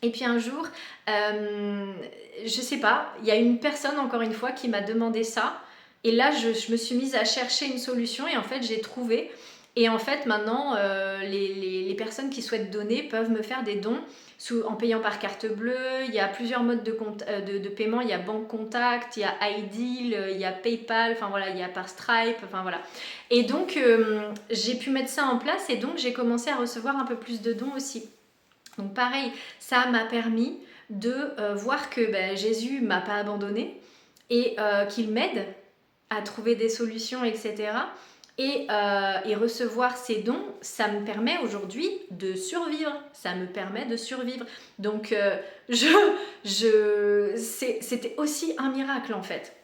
S1: Et puis un jour, je sais pas, il y a une personne encore une fois qui m'a demandé ça. Et là, je me suis mise à chercher une solution et en fait, j'ai trouvé. Et en fait, maintenant, les personnes qui souhaitent donner peuvent me faire des dons en payant par carte bleue. Il y a plusieurs modes de paiement. Il y a Banque Contact, il y a iDeal, il y a PayPal, enfin voilà, il y a par Stripe, enfin voilà. Et donc, j'ai pu mettre ça en place et donc j'ai commencé à recevoir un peu plus de dons aussi. Donc pareil, ça m'a permis de voir que Jésus ne m'a pas abandonnée et qu'il m'aide à trouver des solutions, etc. Et recevoir ces dons, ça me permet aujourd'hui de survivre. Ça me permet de survivre. Donc, c'était aussi un miracle en fait.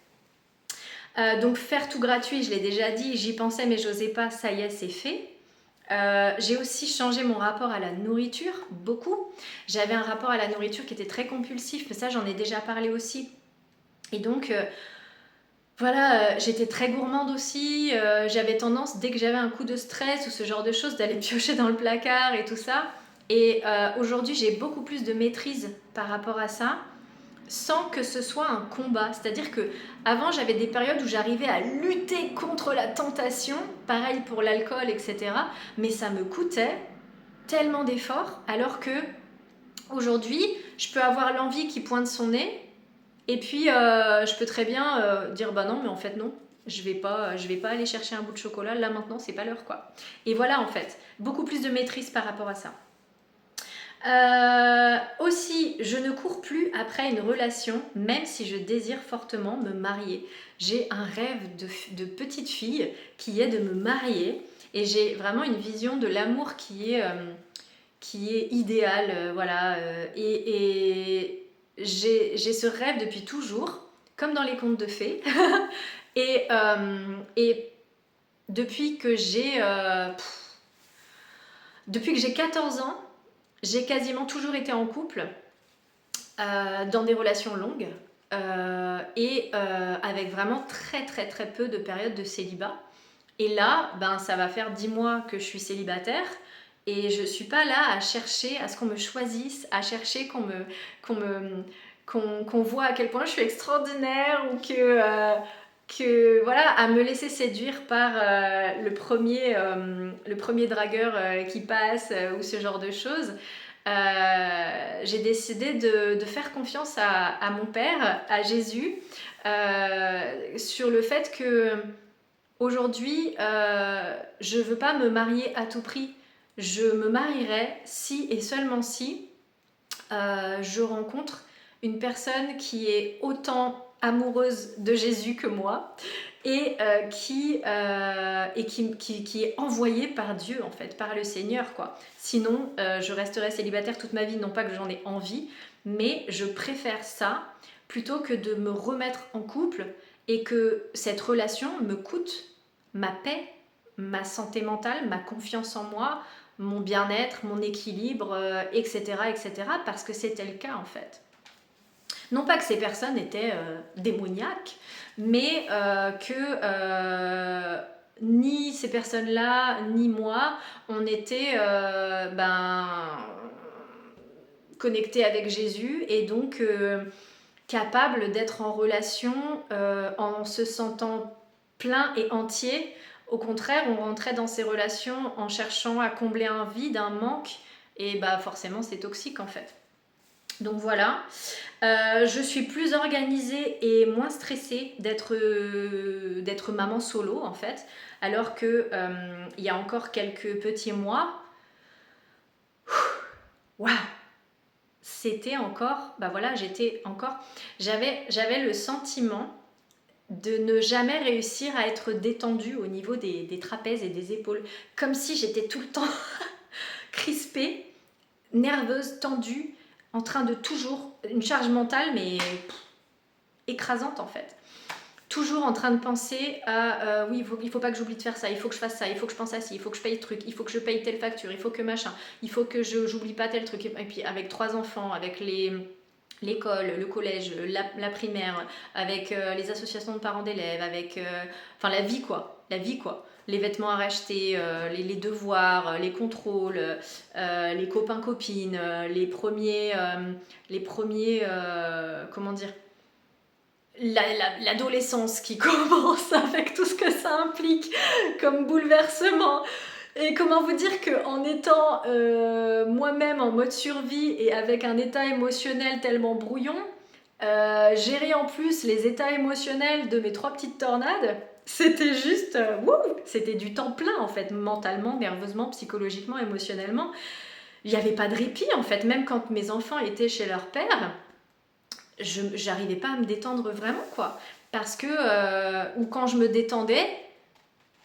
S1: Donc, faire tout gratuit, je l'ai déjà dit, j'y pensais mais j'osais pas, ça y est, c'est fait. J'ai aussi changé mon rapport à la nourriture, beaucoup. J'avais un rapport à la nourriture qui était très compulsif, mais ça, j'en ai déjà parlé aussi. Et donc... voilà, j'étais très gourmande aussi, j'avais tendance, dès que j'avais un coup de stress ou ce genre de choses, d'aller piocher dans le placard et tout ça. Et aujourd'hui, j'ai beaucoup plus de maîtrise par rapport à ça, sans que ce soit un combat. C'est-à-dire que avant, j'avais des périodes où j'arrivais à lutter contre la tentation, pareil pour l'alcool, etc. Mais ça me coûtait tellement d'efforts, alors que aujourd'hui, je peux avoir l'envie qui pointe son nez, Et puis, je peux très bien dire, bah non, mais en fait, non. Je vais pas aller chercher un bout de chocolat, là maintenant, c'est pas l'heure, quoi. Et voilà, en fait, beaucoup plus de maîtrise par rapport à ça. Aussi, je ne cours plus après une relation, même si je désire fortement me marier. J'ai un rêve de petite fille qui est de me marier, et j'ai vraiment une vision de l'amour qui est idéale, voilà. Et j'ai ce rêve depuis toujours, comme dans les contes de fées. Et depuis que j'ai 14 ans, j'ai quasiment toujours été en couple, dans des relations longues, avec vraiment très très très peu de périodes de célibat. Et là, ben, ça va faire 10 mois que je suis célibataire, et je suis pas là à chercher à ce qu'on me choisisse, à chercher qu'on voit à quel point je suis extraordinaire, ou que voilà, à me laisser séduire par le premier dragueur qui passe, ou ce genre de choses. J'ai décidé de faire confiance à mon père, à Jésus, sur le fait que aujourd'hui, je veux pas me marier à tout prix. Je me marierai si et seulement si je rencontre une personne qui est autant amoureuse de Jésus que moi, et qui est envoyée par Dieu, en fait, par le Seigneur, quoi. Sinon, je resterai célibataire toute ma vie, non pas que j'en ai envie, mais je préfère ça plutôt que de me remettre en couple et que cette relation me coûte ma paix, ma santé mentale, ma confiance en moi, mon bien-être, mon équilibre, etc., etc., parce que c'était le cas, en fait. Non pas que ces personnes étaient démoniaques, mais que ni ces personnes-là, ni moi, on était connectés avec Jésus, et donc capables d'être en relation en se sentant plein et entier. Au contraire, on rentrait dans ces relations en cherchant à combler un vide, un manque, et bah forcément c'est toxique, en fait. Donc voilà, je suis plus organisée et moins stressée d'être maman solo, en fait, alors que il y a encore quelques petits mois, waouh, c'était encore, bah voilà, j'avais le sentiment de ne jamais réussir à être détendue au niveau des trapèzes et des épaules, comme si j'étais tout le temps crispée, nerveuse, tendue, en train de toujours, une charge mentale, mais écrasante, en fait. Toujours en train de penser à oui, il faut pas que j'oublie de faire ça, il faut que je fasse ça, il faut que je pense à ci, il faut que je paye le truc, il faut que je paye telle facture, il faut que machin, il faut que j'oublie pas tel truc. Et puis avec 3 enfants, avec l'école, le collège, la primaire, avec les associations de parents d'élèves, avec enfin la vie, quoi, les vêtements à racheter, les devoirs, les contrôles, les copains copines, les premiers comment dire, l'adolescence qui commence, avec tout ce que ça implique comme bouleversement. Et comment vous dire qu'en étant moi-même en mode survie et avec un état émotionnel tellement brouillon, gérer en plus les états émotionnels de mes 3 petites tornades, c'était juste c'était du temps plein, en fait, mentalement, nerveusement, psychologiquement, émotionnellement. Il n'y avait pas de répit, en fait, même quand mes enfants étaient chez leur père. J'arrivais pas à me détendre vraiment, quoi, parce que ou quand je me détendais,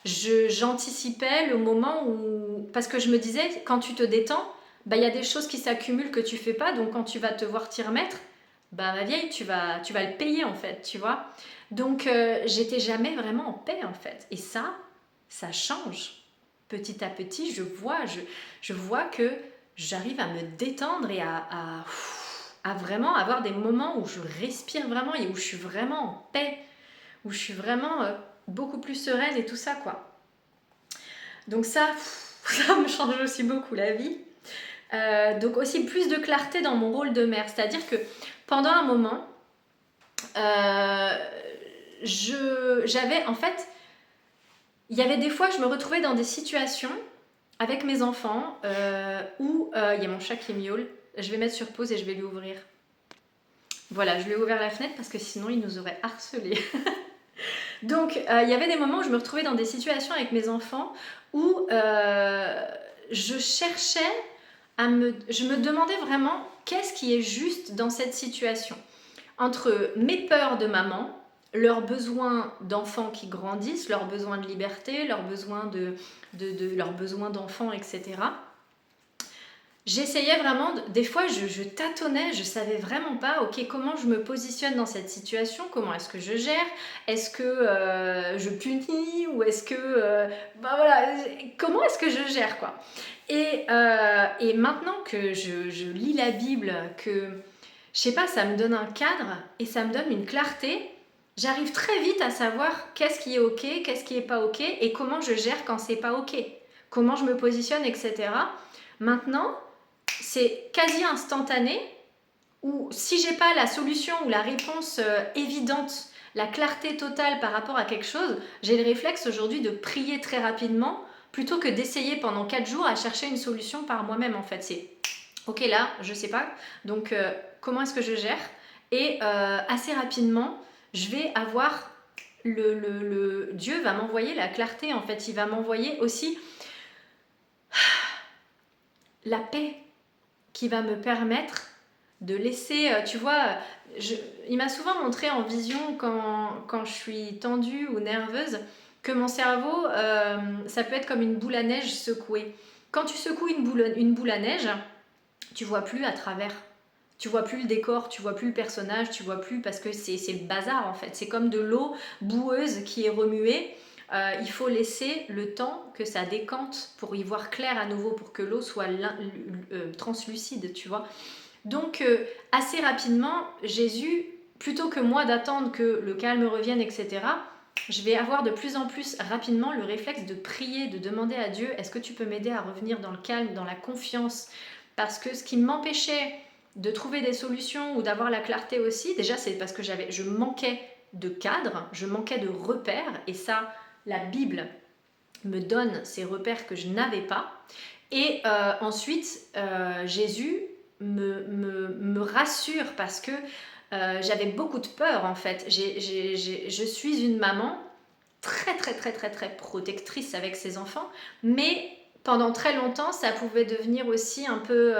S1: j'anticipais le moment où, parce que je me disais, quand tu te détends, bah il y a des choses qui s'accumulent que tu fais pas, donc quand tu vas te voir t'y remettre, bah ma vieille, tu vas le payer, en fait, tu vois. Donc j'étais jamais vraiment en paix, en fait, et ça change petit à petit. Je vois que j'arrive à me détendre et à vraiment avoir des moments où je respire vraiment et où je suis vraiment en paix, où je suis vraiment beaucoup plus sereine et tout ça, quoi. Donc ça me change aussi beaucoup la vie. Donc aussi plus de clarté dans mon rôle de mère, c'est-à-dire que pendant un moment, j'avais, en fait, il y avait des fois, je me retrouvais dans des situations avec mes enfants où il y a mon chat qui miaule. Je vais mettre sur pause et je vais lui ouvrir. Voilà, je lui ai ouvert la fenêtre parce que sinon il nous aurait harcelés. Donc, il y avait des moments où je me retrouvais dans des situations avec mes enfants où je cherchais je me demandais vraiment qu'est-ce qui est juste dans cette situation. Entre mes peurs de maman, leurs besoins d'enfants qui grandissent, leurs besoins de liberté, leurs besoins leurs besoins d'enfants, etc. J'essayais vraiment, des fois je tâtonnais, je savais vraiment pas, ok, comment je me positionne dans cette situation, comment est-ce que je gère, est-ce que je punis ou est-ce que, voilà, comment est-ce que je gère quoi. Et maintenant que je lis la Bible, que je sais pas, ça me donne un cadre et ça me donne une clarté, j'arrive très vite à savoir qu'est-ce qui est ok, qu'est-ce qui est pas ok et comment je gère quand c'est pas ok, comment je me positionne, etc. Maintenant, c'est quasi instantané où si j'ai pas la solution ou la réponse évidente, la clarté totale par rapport à quelque chose, j'ai le réflexe aujourd'hui de prier très rapidement plutôt que d'essayer pendant 4 jours à chercher une solution par moi-même en fait. C'est ok là, je sais pas, donc comment est-ce que je gère. Et assez rapidement, je vais avoir Dieu va m'envoyer la clarté en fait, il va m'envoyer aussi la paix qui va me permettre de laisser, tu vois, il m'a souvent montré en vision quand je suis tendue ou nerveuse que mon cerveau, ça peut être comme une boule à neige secouée. Quand tu secoues une boule à neige, tu vois plus à travers. Tu vois plus le décor, tu vois plus le personnage, tu vois plus parce que c'est le bazar en fait. C'est comme de l'eau boueuse qui est remuée. Il faut laisser le temps que ça décante pour y voir clair à nouveau, pour que l'eau soit translucide, tu vois. Donc assez rapidement, Jésus, plutôt que moi d'attendre que le calme revienne, etc., je vais avoir de plus en plus rapidement le réflexe de prier, de demander à Dieu, est-ce que tu peux m'aider à revenir dans le calme, dans la confiance? Parce que ce qui m'empêchait de trouver des solutions ou d'avoir la clarté aussi, déjà c'est parce que je manquais de cadre, je manquais de repères, et ça, la Bible me donne ces repères que je n'avais pas. Et ensuite, Jésus me rassure parce que j'avais beaucoup de peur en fait. Je suis une maman très très très très très protectrice avec ses enfants, mais pendant très longtemps, ça pouvait devenir aussi un peu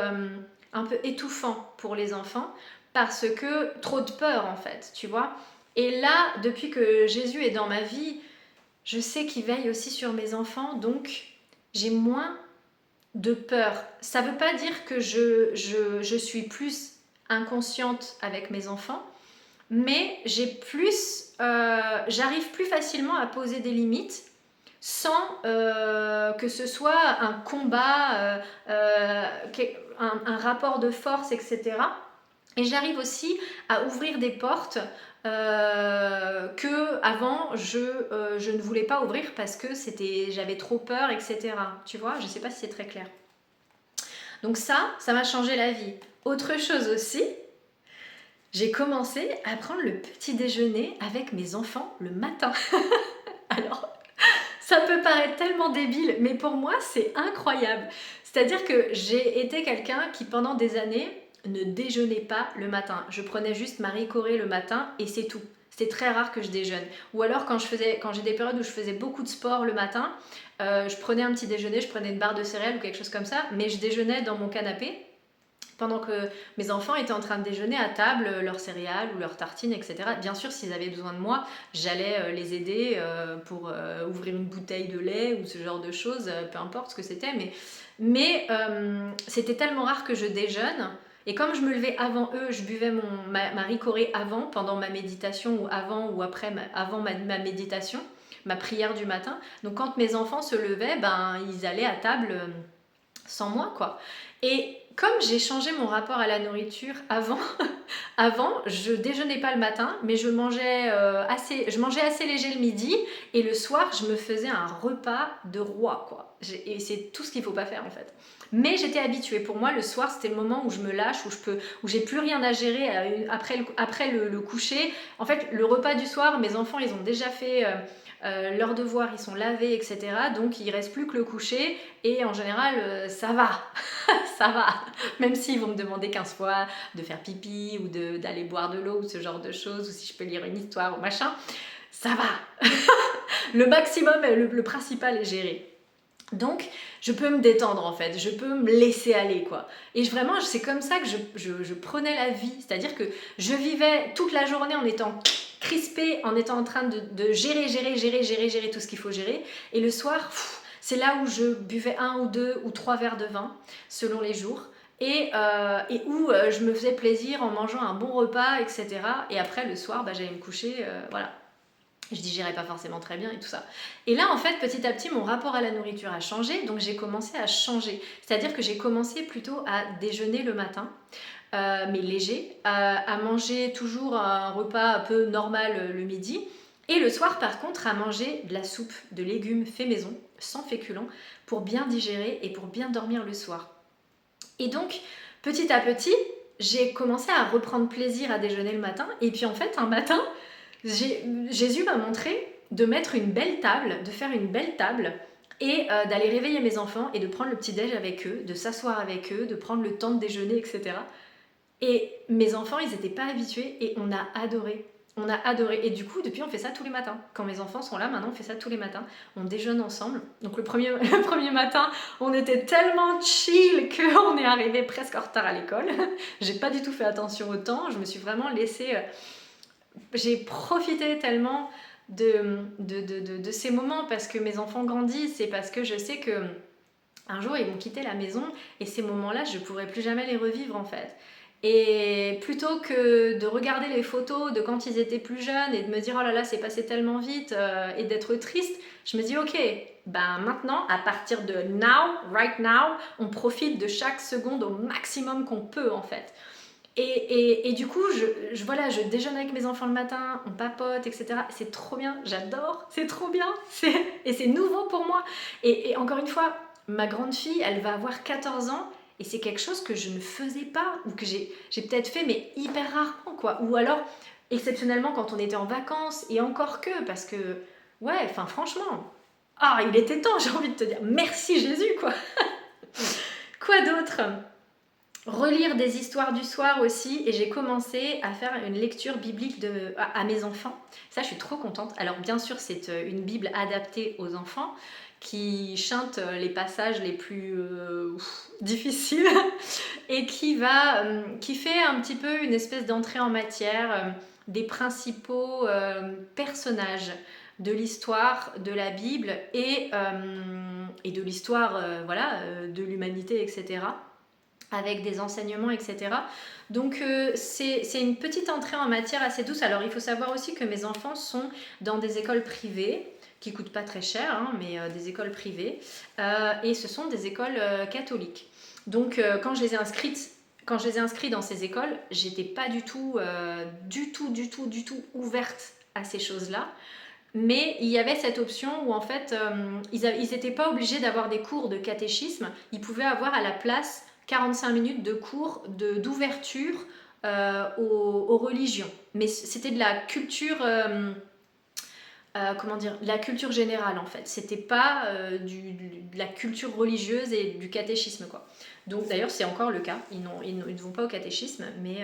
S1: étouffant pour les enfants parce que trop de peur en fait, tu vois. Et là, depuis que Jésus est dans ma vie, je sais qu'il veille aussi sur mes enfants, donc j'ai moins de peur. Ça ne veut pas dire que je suis plus inconsciente avec mes enfants, mais j'arrive plus facilement à poser des limites sans que ce soit un combat, un rapport de force, etc. Et j'arrive aussi à ouvrir des portes que avant je ne voulais pas ouvrir parce que j'avais trop peur, etc. Tu vois, je sais pas si c'est très clair. Donc ça m'a changé la vie. Autre chose aussi, j'ai commencé à prendre le petit déjeuner avec mes enfants le matin. Alors, ça peut paraître tellement débile, mais pour moi, c'est incroyable. C'est-à-dire que j'ai été quelqu'un qui, pendant des années, ne déjeunait pas le matin. Je prenais juste Marie Corée le matin et c'est tout. C'était très rare que je déjeune. Ou alors, quand j'ai des périodes où je faisais beaucoup de sport le matin, je prenais un petit déjeuner, je prenais une barre de céréales ou quelque chose comme ça, mais je déjeunais dans mon canapé pendant que mes enfants étaient en train de déjeuner à table, leurs céréales ou leurs tartines, etc. Bien sûr, s'ils avaient besoin de moi, j'allais les aider pour ouvrir une bouteille de lait ou ce genre de choses, peu importe ce que c'était. Mais c'était tellement rare que je déjeune. Et comme je me levais avant eux, je buvais ma ricorée avant, pendant ma méditation ou avant ou après, avant ma méditation, ma prière du matin. Donc quand mes enfants se levaient, ben, ils allaient à table sans moi, quoi. Et comme j'ai changé mon rapport à la nourriture avant je déjeunais pas le matin, mais je mangeais assez léger le midi et le soir je me faisais un repas de roi quoi. Et c'est tout ce qu'il ne faut pas faire en fait. Mais j'étais habituée. Pour moi, le soir, c'était le moment où je me lâche, où j'ai plus rien à gérer après le coucher. En fait, le repas du soir, mes enfants, ils ont déjà fait leurs devoirs, ils sont lavés, etc. Donc, il ne reste plus que le coucher. Et en général, ça va. Ça va. Même s'ils vont me demander 15 fois de faire pipi ou d'aller boire de l'eau ou ce genre de choses, ou si je peux lire une histoire ou machin, ça va. Le maximum, le principal est géré. Donc, je peux me détendre en fait, je peux me laisser aller quoi. Et vraiment, c'est comme ça que je prenais la vie, c'est-à-dire que je vivais toute la journée en étant crispée, en étant en train de gérer tout ce qu'il faut gérer. Et le soir, c'est là où je buvais 1 ou 2 ou 3 verres de vin, selon les jours. Et où je me faisais plaisir en mangeant un bon repas, etc. Et après, le soir, j'allais me coucher, voilà. Je digérais pas forcément très bien et tout ça. Et là, en fait, petit à petit, mon rapport à la nourriture a changé, donc j'ai commencé à changer. C'est-à-dire que j'ai commencé plutôt à déjeuner le matin, mais léger, à manger toujours un repas un peu normal le midi, et le soir, par contre, à manger de la soupe de légumes fait maison, sans féculents, pour bien digérer et pour bien dormir le soir. Et donc, petit à petit, j'ai commencé à reprendre plaisir à déjeuner le matin, et puis en fait, un matin, Jésus m'a montré de mettre une belle table, de faire une belle table et d'aller réveiller mes enfants et de prendre le petit-déj avec eux, de s'asseoir avec eux, de prendre le temps de déjeuner, etc. Et mes enfants, ils n'étaient pas habitués et on a adoré. On a adoré. Et du coup, depuis, on fait ça tous les matins. Quand mes enfants sont là, maintenant, on fait ça tous les matins. On déjeune ensemble. Donc le premier matin, on était tellement chill qu'on est arrivé presque en retard à l'école. J'ai pas du tout fait attention au temps. Je me suis vraiment laissée... j'ai profité tellement de ces moments parce que mes enfants grandissent et parce que je sais que un jour ils vont quitter la maison et ces moments-là je pourrai plus jamais les revivre en fait. Et plutôt que de regarder les photos de quand ils étaient plus jeunes et de me dire oh là là c'est passé tellement vite et d'être triste, je me dis ok, maintenant à partir de right now, on profite de chaque seconde au maximum qu'on peut en fait. Et du coup, je déjeune avec mes enfants le matin, on papote, etc. C'est trop bien, j'adore, c'est trop bien. Et c'est nouveau pour moi. Et encore une fois, ma grande fille, elle va avoir 14 ans et c'est quelque chose que je ne faisais pas ou que j'ai peut-être fait, mais hyper rarement, quoi. Ou alors, exceptionnellement, quand on était en vacances et encore que, parce que, ouais, enfin, franchement, il était temps, j'ai envie de te dire. Merci Jésus, quoi. Quoi d'autre ? Relire des histoires du soir aussi, et j'ai commencé à faire une lecture biblique à mes enfants. Ça, je suis trop contente. Alors bien sûr, c'est une Bible adaptée aux enfants qui chante les passages les plus difficiles et qui fait un petit peu une espèce d'entrée en matière des principaux personnages de l'histoire de la Bible et de l'histoire de l'humanité, etc., avec des enseignements, etc. Donc c'est une petite entrée en matière assez douce. Alors il faut savoir aussi que mes enfants sont dans des écoles privées, qui ne coûtent pas très cher, mais des écoles privées, et ce sont des écoles catholiques. Donc quand je les ai inscrits dans ces écoles, j'étais pas du tout ouverte à ces choses-là. Mais il y avait cette option où en fait, ils n'étaient pas obligés d'avoir des cours de catéchisme. Ils pouvaient avoir à la place 45 minutes de cours d'ouverture aux religions. Mais c'était de la culture, de la culture générale en fait. C'était pas de la culture religieuse et du catéchisme quoi. Donc d'ailleurs c'est encore le cas. Ils ne vont pas au catéchisme, mais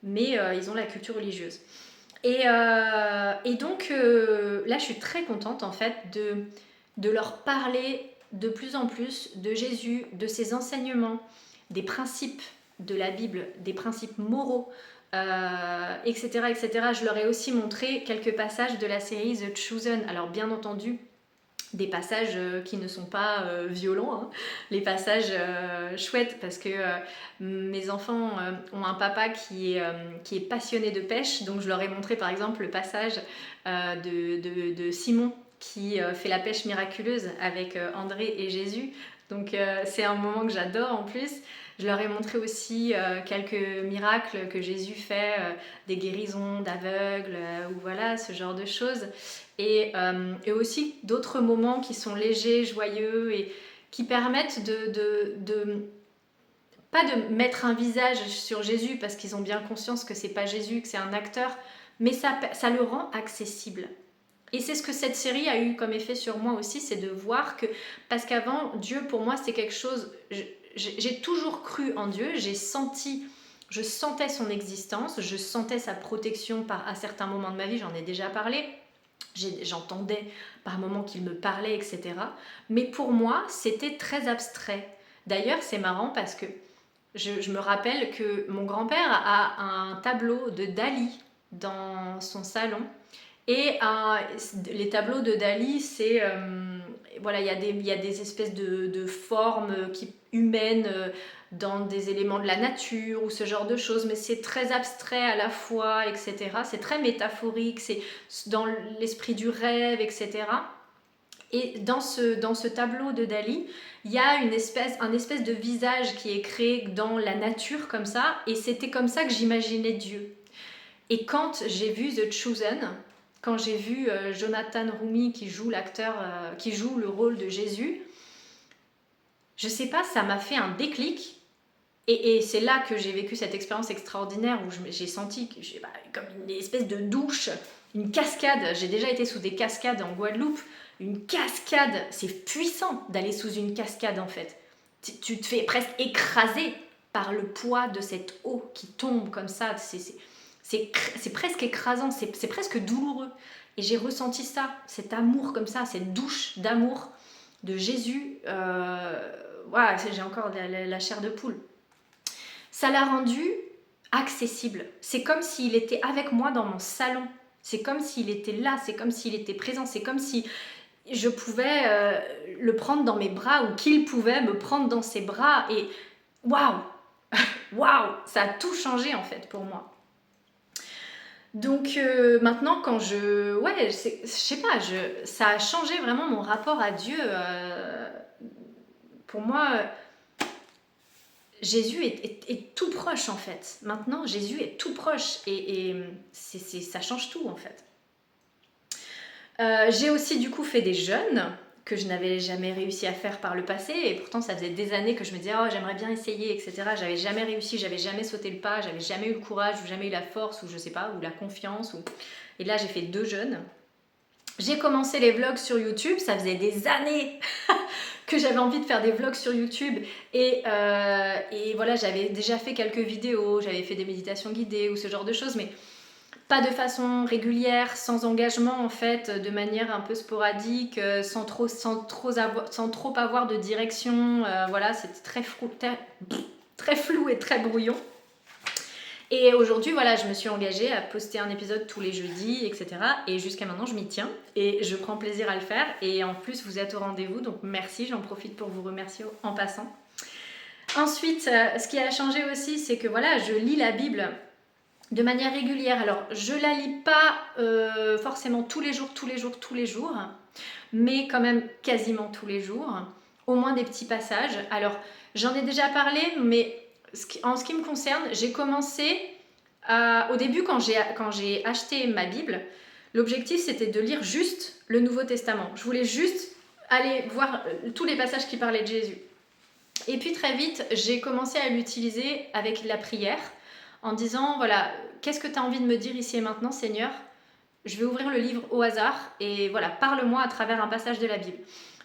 S1: ils ont la culture religieuse. Et donc là je suis très contente en fait de leur parler de plus en plus de Jésus, de ses enseignements, des principes de la Bible, des principes moraux, etc., etc. Je leur ai aussi montré quelques passages de la série The Chosen. Alors bien entendu, des passages qui ne sont pas violents, hein. Les passages chouettes parce que mes enfants ont un papa qui est passionné de pêche, donc je leur ai montré par exemple le passage de Simon qui fait la pêche miraculeuse avec André et Jésus. Donc c'est un moment que j'adore en plus. Je leur ai montré aussi quelques miracles que Jésus fait, des guérisons d'aveugles, ou voilà, ce genre de choses. Et aussi d'autres moments qui sont légers, joyeux et qui permettent pas de mettre un visage sur Jésus parce qu'ils ont bien conscience que c'est pas Jésus, que c'est un acteur, mais ça le rend accessible. Et c'est ce que cette série a eu comme effet sur moi aussi, c'est de voir que, parce qu'avant, Dieu pour moi c'est quelque chose, j'ai toujours cru en Dieu, je sentais son existence, je sentais sa protection à certains moments de ma vie, j'en ai déjà parlé, j'entendais par moments qu'il me parlait, etc. Mais pour moi, c'était très abstrait. D'ailleurs, c'est marrant parce que je me rappelle que mon grand-père a un tableau de Dali dans son salon. Et les tableaux de Dali, c'est voilà, il y a des espèces de formes humaines dans des éléments de la nature ou ce genre de choses, mais c'est très abstrait à la fois, etc. C'est très métaphorique, c'est dans l'esprit du rêve, etc. Et dans ce tableau de Dali, il y a un espèce de visage qui est créé dans la nature comme ça, et c'était comme ça que j'imaginais Dieu. Et quand j'ai vu The Chosen, quand j'ai vu Jonathan Roumie qui joue qui joue le rôle de Jésus, je sais pas, ça m'a fait un déclic. Et c'est là que j'ai vécu cette expérience extraordinaire où j'ai senti comme une espèce de douche, une cascade. J'ai déjà été sous des cascades en Guadeloupe. Une cascade, c'est puissant d'aller sous une cascade en fait. Tu te fais presque écraser par le poids de cette eau qui tombe comme ça. C'est presque écrasant, c'est presque douloureux. Et j'ai ressenti ça, cet amour comme ça, cette douche d'amour de Jésus. Voilà, j'ai encore la chair de poule. Ça l'a rendu accessible. C'est comme s'il était avec moi dans mon salon. C'est comme s'il était là, c'est comme s'il était présent, c'est comme si je pouvais le prendre dans mes bras ou qu'il pouvait me prendre dans ses bras. Et waouh, waouh, ça a tout changé en fait pour moi. Donc maintenant quand ouais, je sais pas, ça a changé vraiment mon rapport à Dieu. Pour moi, Jésus est tout proche en fait. Maintenant, Jésus est tout proche et ça change tout en fait. J'ai aussi du coup fait des jeûnes que je n'avais jamais réussi à faire par le passé et pourtant ça faisait des années que je me disais oh j'aimerais bien essayer, etc. J'avais jamais réussi, j'avais jamais sauté le pas, j'avais jamais eu le courage ou jamais eu la force ou je sais pas, ou la confiance et là j'ai fait 2 jeûnes. J'ai commencé les vlogs sur YouTube, ça faisait des années que j'avais envie de faire des vlogs sur YouTube et voilà, j'avais déjà fait quelques vidéos, j'avais fait des méditations guidées ou ce genre de choses, mais pas de façon régulière, sans engagement en fait, de manière un peu sporadique, sans trop avoir de direction, voilà, c'était très flou et très brouillon. Et aujourd'hui, voilà, je me suis engagée à poster un épisode tous les jeudis, etc. Et jusqu'à maintenant, je m'y tiens et je prends plaisir à le faire. Et en plus, vous êtes au rendez-vous, donc merci, j'en profite pour vous remercier en passant. Ensuite, ce qui a changé aussi, c'est que voilà, je lis la Bible de manière régulière. Alors, je la lis pas forcément tous les jours, mais quand même quasiment tous les jours, au moins des petits passages. Alors, j'en ai déjà parlé, mais en ce qui me concerne, j'ai commencé au début quand j'ai acheté ma Bible, l'objectif c'était de lire juste le Nouveau Testament. Je voulais juste aller voir tous les passages qui parlaient de Jésus. Et puis très vite, j'ai commencé à l'utiliser avec la prière en disant voilà, qu'est-ce que tu as envie de me dire ici et maintenant, Seigneur ? Je vais ouvrir le livre au hasard et voilà, parle-moi à travers un passage de la Bible.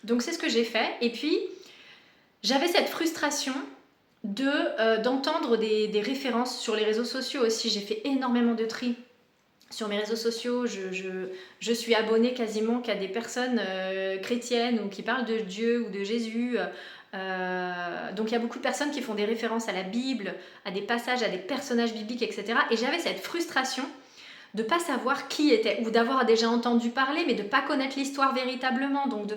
S1: Donc c'est ce que j'ai fait. Et puis, j'avais cette frustration d'entendre des références sur les réseaux sociaux aussi. J'ai fait énormément de tri sur mes réseaux sociaux. Je suis abonnée quasiment qu'à des personnes chrétiennes ou qui parlent de Dieu ou de Jésus. Donc il y a beaucoup de personnes qui font des références à la Bible, à des passages, à des personnages bibliques, etc. Et j'avais cette frustration de pas savoir qui était, ou d'avoir déjà entendu parler, mais de pas connaître l'histoire véritablement. Donc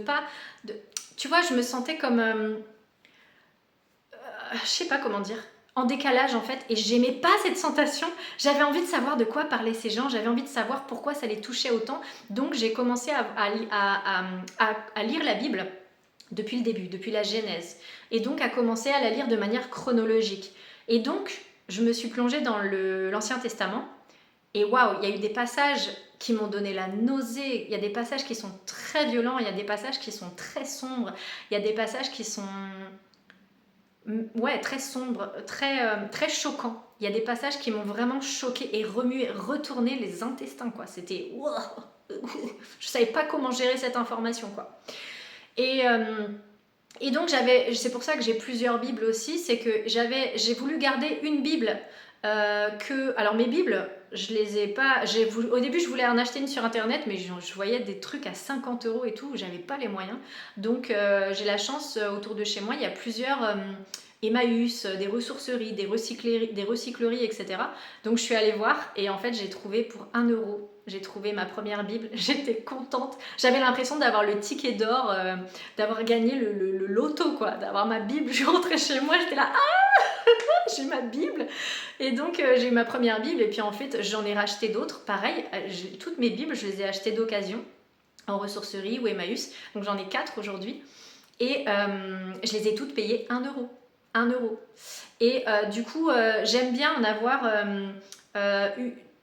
S1: tu vois, je me sentais comme... je sais pas comment dire, en décalage en fait, et j'aimais pas cette sensation. J'avais envie de savoir de quoi parlaient ces gens, j'avais envie de savoir pourquoi ça les touchait autant, donc j'ai commencé à lire la Bible depuis le début, depuis la Genèse, et donc à commencer à la lire de manière chronologique. Et donc, je me suis plongée dans l'Ancien Testament, et waouh, il y a eu des passages qui m'ont donné la nausée, il y a des passages qui sont très violents, il y a des passages qui sont très sombres, il y a des passages qui sont ouais, très sombres, très choquants. Il y a des passages qui m'ont vraiment choqué et remué, retourné les intestins, quoi. C'était... Wow, je savais pas comment gérer cette information, quoi. Et, euh, et donc c'est pour ça que j'ai plusieurs Bibles aussi, c'est que j'ai voulu garder une Bible alors mes Bibles, je les ai pas, au début je voulais en acheter une sur internet, mais je voyais des trucs à 50 € et tout, j'avais pas les moyens. Donc j'ai la chance, autour de chez moi, il y a plusieurs Emmaüs, des ressourceries, des recycleries, etc. Donc je suis allée voir et en fait j'ai trouvé pour 1 €. J'ai trouvé ma première Bible, j'étais contente. J'avais l'impression d'avoir le ticket d'or, d'avoir gagné le loto, quoi, d'avoir ma Bible. Je suis rentrée chez moi, j'étais là, j'ai ma Bible. Et donc j'ai eu ma première Bible et puis en fait j'en ai racheté d'autres. Pareil, toutes mes Bibles, je les ai achetées d'occasion en ressourcerie ou Emmaüs. Donc j'en ai 4 aujourd'hui. Et je les ai toutes payées 1 €. 1 €. Et du coup, j'aime bien en avoir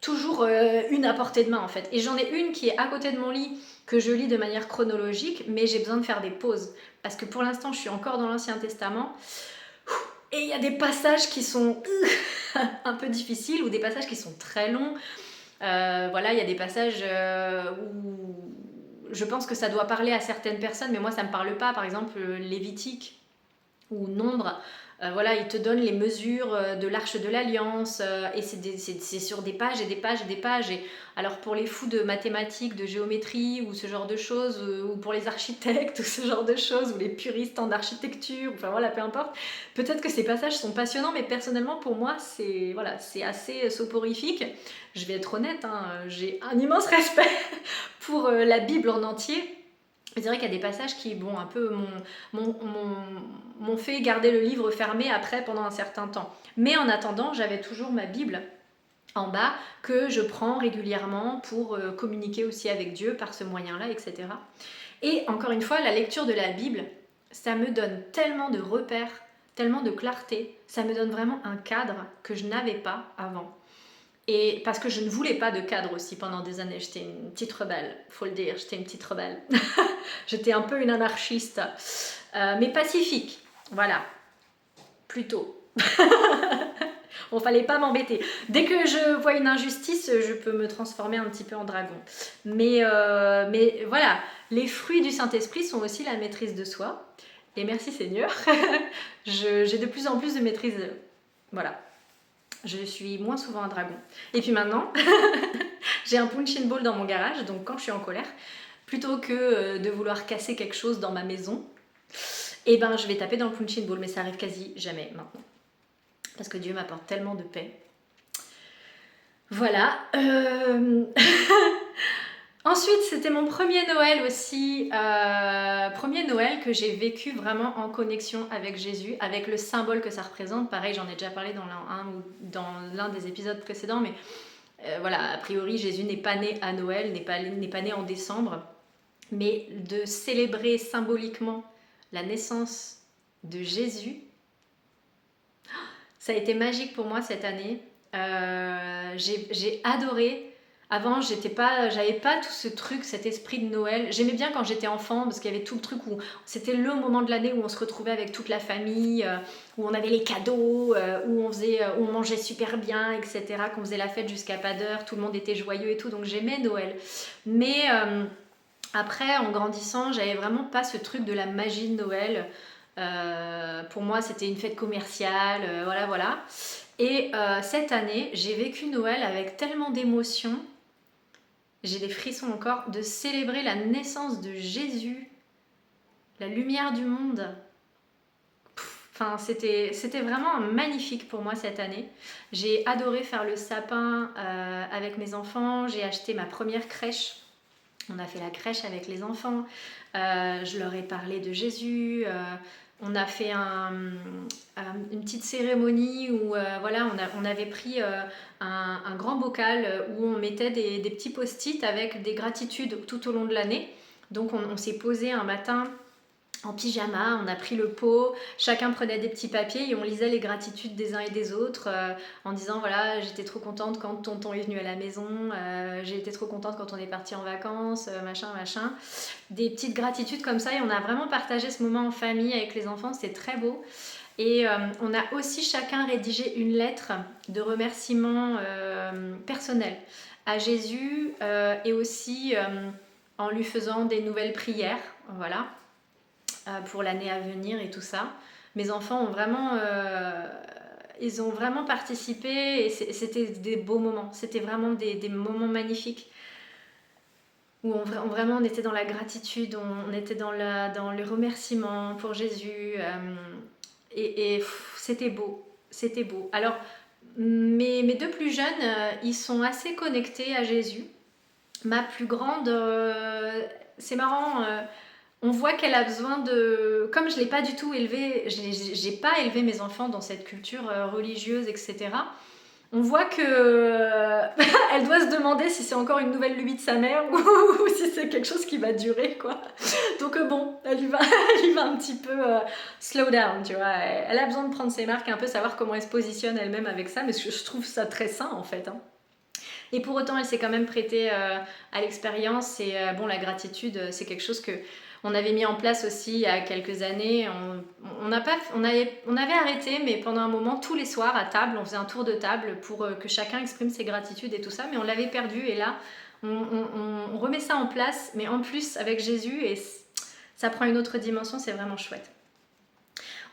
S1: toujours une à portée de main en fait. Et j'en ai une qui est à côté de mon lit que je lis de manière chronologique, mais j'ai besoin de faire des pauses. Parce que pour l'instant, je suis encore dans l'Ancien Testament. Et il y a des passages qui sont un peu difficiles ou des passages qui sont très longs. Voilà, il y a des passages où je pense que ça doit parler à certaines personnes, mais moi ça ne me parle pas. Par exemple, Lévitique ou Nombre, voilà, il te donne les mesures de l'arche de l'alliance et c'est sur des pages et des pages et des pages. Et alors pour les fous de mathématiques, de géométrie ou ce genre de choses, ou pour les architectes ou ce genre de choses, ou les puristes en architecture, enfin voilà, peu importe, peut-être que ces passages sont passionnants, mais personnellement pour moi c'est voilà, c'est assez soporifique. Je vais être honnête, hein, j'ai un immense respect pour la Bible en entier. C'est vrai qu'il y a des passages qui, bon, un peu m'ont fait garder le livre fermé après pendant un certain temps. Mais en attendant, j'avais toujours ma Bible en bas que je prends régulièrement pour communiquer aussi avec Dieu par ce moyen-là, etc. Et encore une fois, la lecture de la Bible, ça me donne tellement de repères, tellement de clarté, ça me donne vraiment un cadre que je n'avais pas avant. Et parce que je ne voulais pas de cadre aussi pendant des années, j'étais une petite rebelle, faut le dire, j'étais une petite rebelle. J'étais un peu une anarchiste, mais pacifique, voilà, plutôt. Bon, fallait pas m'embêter. Dès que je vois une injustice, je peux me transformer un petit peu en dragon. Mais voilà, les fruits du Saint-Esprit sont aussi la maîtrise de soi. Et merci Seigneur, j'ai de plus en plus de maîtrise. Voilà. Je suis moins souvent un dragon. Et puis maintenant, j'ai un punching ball dans mon garage, donc quand je suis en colère, plutôt que de vouloir casser quelque chose dans ma maison, eh ben je vais taper dans le punching ball, mais ça arrive quasi jamais maintenant. Parce que Dieu m'apporte tellement de paix. Voilà. Ensuite, c'était mon premier Noël aussi. Premier Noël que j'ai vécu vraiment en connexion avec Jésus, avec le symbole que ça représente. Pareil, j'en ai déjà parlé dans l'un des épisodes précédents, mais voilà, a priori, Jésus n'est pas né à Noël, n'est pas né en décembre. Mais de célébrer symboliquement la naissance de Jésus, ça a été magique pour moi cette année. J'ai adoré. Avant, j'avais pas tout ce truc, cet esprit de Noël. J'aimais bien quand j'étais enfant parce qu'il y avait tout le truc où c'était le moment de l'année où on se retrouvait avec toute la famille, où on avait les cadeaux, où on mangeait super bien, etc. Qu'on faisait la fête jusqu'à pas d'heure, tout le monde était joyeux et tout. Donc j'aimais Noël. Mais après, en grandissant, j'avais vraiment pas ce truc de la magie de Noël. Pour moi, c'était une fête commerciale, voilà. Et cette année, j'ai vécu Noël avec tellement d'émotions, j'ai des frissons encore, de célébrer la naissance de Jésus, la lumière du monde. Enfin, c'était vraiment magnifique pour moi cette année. J'ai adoré faire le sapin avec mes enfants, j'ai acheté ma première crèche. On a fait la crèche avec les enfants, je leur ai parlé de Jésus, on a fait une petite cérémonie où voilà, on avait pris un grand bocal où on mettait des petits post-it avec des gratitudes tout au long de l'année. Donc on s'est posé un matin en pyjama, on a pris le pot, chacun prenait des petits papiers et on lisait les gratitudes des uns et des autres en disant voilà, j'étais trop contente quand tonton est venu à la maison, j'ai été trop contente quand on est parti en vacances, machin, machin. Des petites gratitudes comme ça et on a vraiment partagé ce moment en famille avec les enfants, c'était très beau. Et on a aussi chacun rédigé une lettre de remerciement personnel à Jésus et aussi en lui faisant des nouvelles prières, voilà, pour l'année à venir et tout ça. Mes enfants ont vraiment, ils ont vraiment participé et c'était des beaux moments. C'était vraiment des moments magnifiques où vraiment on était dans la gratitude, on était dans le remerciement pour Jésus et c'était beau, c'était beau. Alors mes deux plus jeunes, ils sont assez connectés à Jésus. Ma plus grande, c'est marrant, on voit qu'elle a besoin de... Comme je ne l'ai pas du tout élevée, j'ai pas élevé mes enfants dans cette culture religieuse, etc. On voit que elle doit se demander si c'est encore une nouvelle lubie de sa mère ou si c'est quelque chose qui va durer, quoi. Donc bon, elle y va, elle y va un petit peu slow down, tu vois. Elle a besoin de prendre ses marques, un peu savoir comment elle se positionne elle-même avec ça, mais je trouve ça très sain, en fait. Hein. Et pour autant, elle s'est quand même prêtée à l'expérience et bon, la gratitude, c'est quelque chose que on avait mis en place aussi il y a quelques années. On avait arrêté, mais pendant un moment, tous les soirs à table, on faisait un tour de table pour que chacun exprime ses gratitudes et tout ça, mais on l'avait perdu et là, on remet ça en place, mais en plus avec Jésus et ça prend une autre dimension, c'est vraiment chouette.